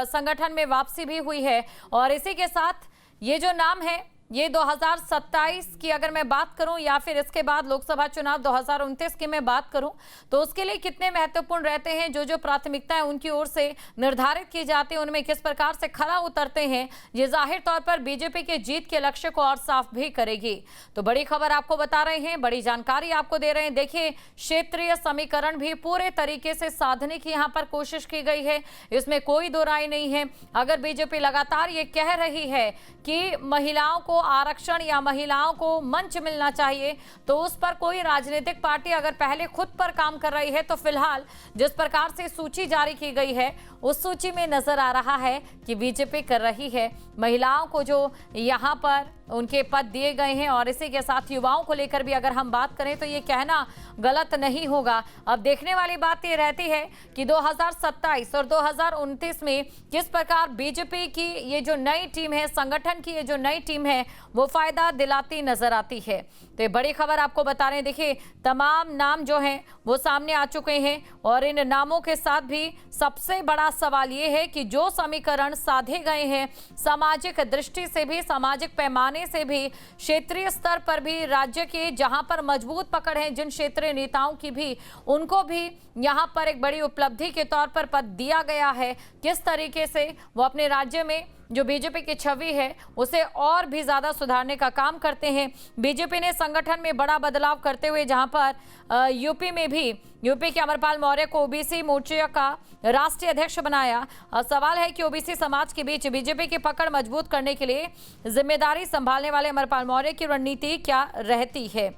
संगठन में वापसी भी हुई है और इसी के साथ ये जो नाम है, ये 2027 की अगर मैं बात करूं या फिर इसके बाद लोकसभा चुनाव 2029 की मैं बात करूं, तो उसके लिए कितने महत्वपूर्ण रहते हैं, जो प्राथमिकताएं उनकी ओर से निर्धारित की जाती हैं, उनमें किस प्रकार से खरा उतरते हैं, ये जाहिर तौर पर बीजेपी के जीत के लक्ष्य को और साफ भी करेगी। तो बड़ी खबर आपको बता रहे हैं, बड़ी जानकारी आपको दे रहे हैं। देखिए, क्षेत्रीय समीकरण भी पूरे तरीके से साधने की यहाँ पर कोशिश की गई है, इसमें कोई दो राय नहीं है। अगर बीजेपी लगातार ये कह रही है कि महिलाओं को को आरक्षण या महिलाओं को मंच मिलना चाहिए, तो उस पर कोई राजनीतिक पार्टी अगर पहले खुद पर काम कर रही है तो फिलहाल जिस प्रकार से सूची जारी की गई है उस सूची में नजर आ रहा है कि बीजेपी कर रही है। महिलाओं को जो यहाँ पर उनके पद दिए गए हैं और इसी के साथ युवाओं को लेकर भी अगर हम बात करें तो ये कहना गलत नहीं होगा। अब देखने वाली बात ये रहती है कि 2027 और 2029 में किस प्रकार बीजेपी की ये जो नई टीम है, संगठन की ये जो नई टीम है, वो फायदा दिलाती नजर आती है। तो ये बड़ी खबर आपको बता रहे हैं। देखिए, तमाम नाम जो हैं वो सामने आ चुके हैं और इन नामों के साथ भी सबसे बड़ा सवाल ये है कि जो समीकरण साधे गए हैं सामाजिक दृष्टि से भी, सामाजिक पैमाने से भी, क्षेत्रीय स्तर पर भी, राज्य के जहां पर मजबूत पकड़ है जिन क्षेत्रीय नेताओं की भी, उनको भी यहां पर एक बड़ी उपलब्धि के तौर पर पद दिया गया है। किस तरीके से वो अपने राज्य में जो बीजेपी की छवि है उसे और भी ज्यादा सुधारने का काम करते हैं। बीजेपी ने संगठन में बड़ा बदलाव करते हुए जहां पर यूपी में भी यूपी के अमरपाल मौर्य को ओबीसी मोर्चा का राष्ट्रीय अध्यक्ष बनाया। सवाल है कि ओबीसी समाज के बीच बीजेपी की पकड़ मजबूत करने के लिए जिम्मेदारी संभालने वाले अमरपाल मौर्य की रणनीति क्या रहती है।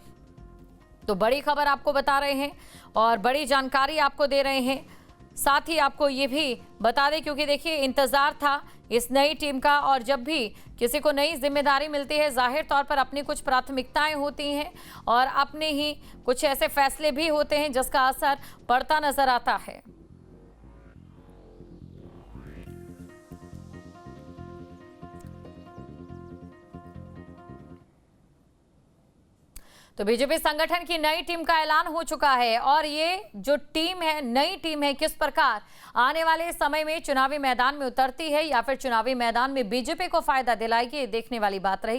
तो बड़ी खबर आपको बता रहे हैं और बड़ी जानकारी आपको दे रहे हैं। साथ ही आपको ये भी बता दें, क्योंकि देखिए इंतजार था इस नई टीम का, और जब भी किसी को नई जिम्मेदारी मिलती है जाहिर तौर पर अपनी कुछ प्राथमिकताएं होती हैं और अपने ही कुछ ऐसे फैसले भी होते हैं जिसका असर पड़ता नजर आता है। तो बीजेपी संगठन की नई टीम का ऐलान हो चुका है और ये जो टीम है, नई टीम है, किस प्रकार आने वाले समय में चुनावी मैदान में उतरती है या फिर चुनावी मैदान में बीजेपी को फायदा दिलाएगी, ये देखने वाली बात रही।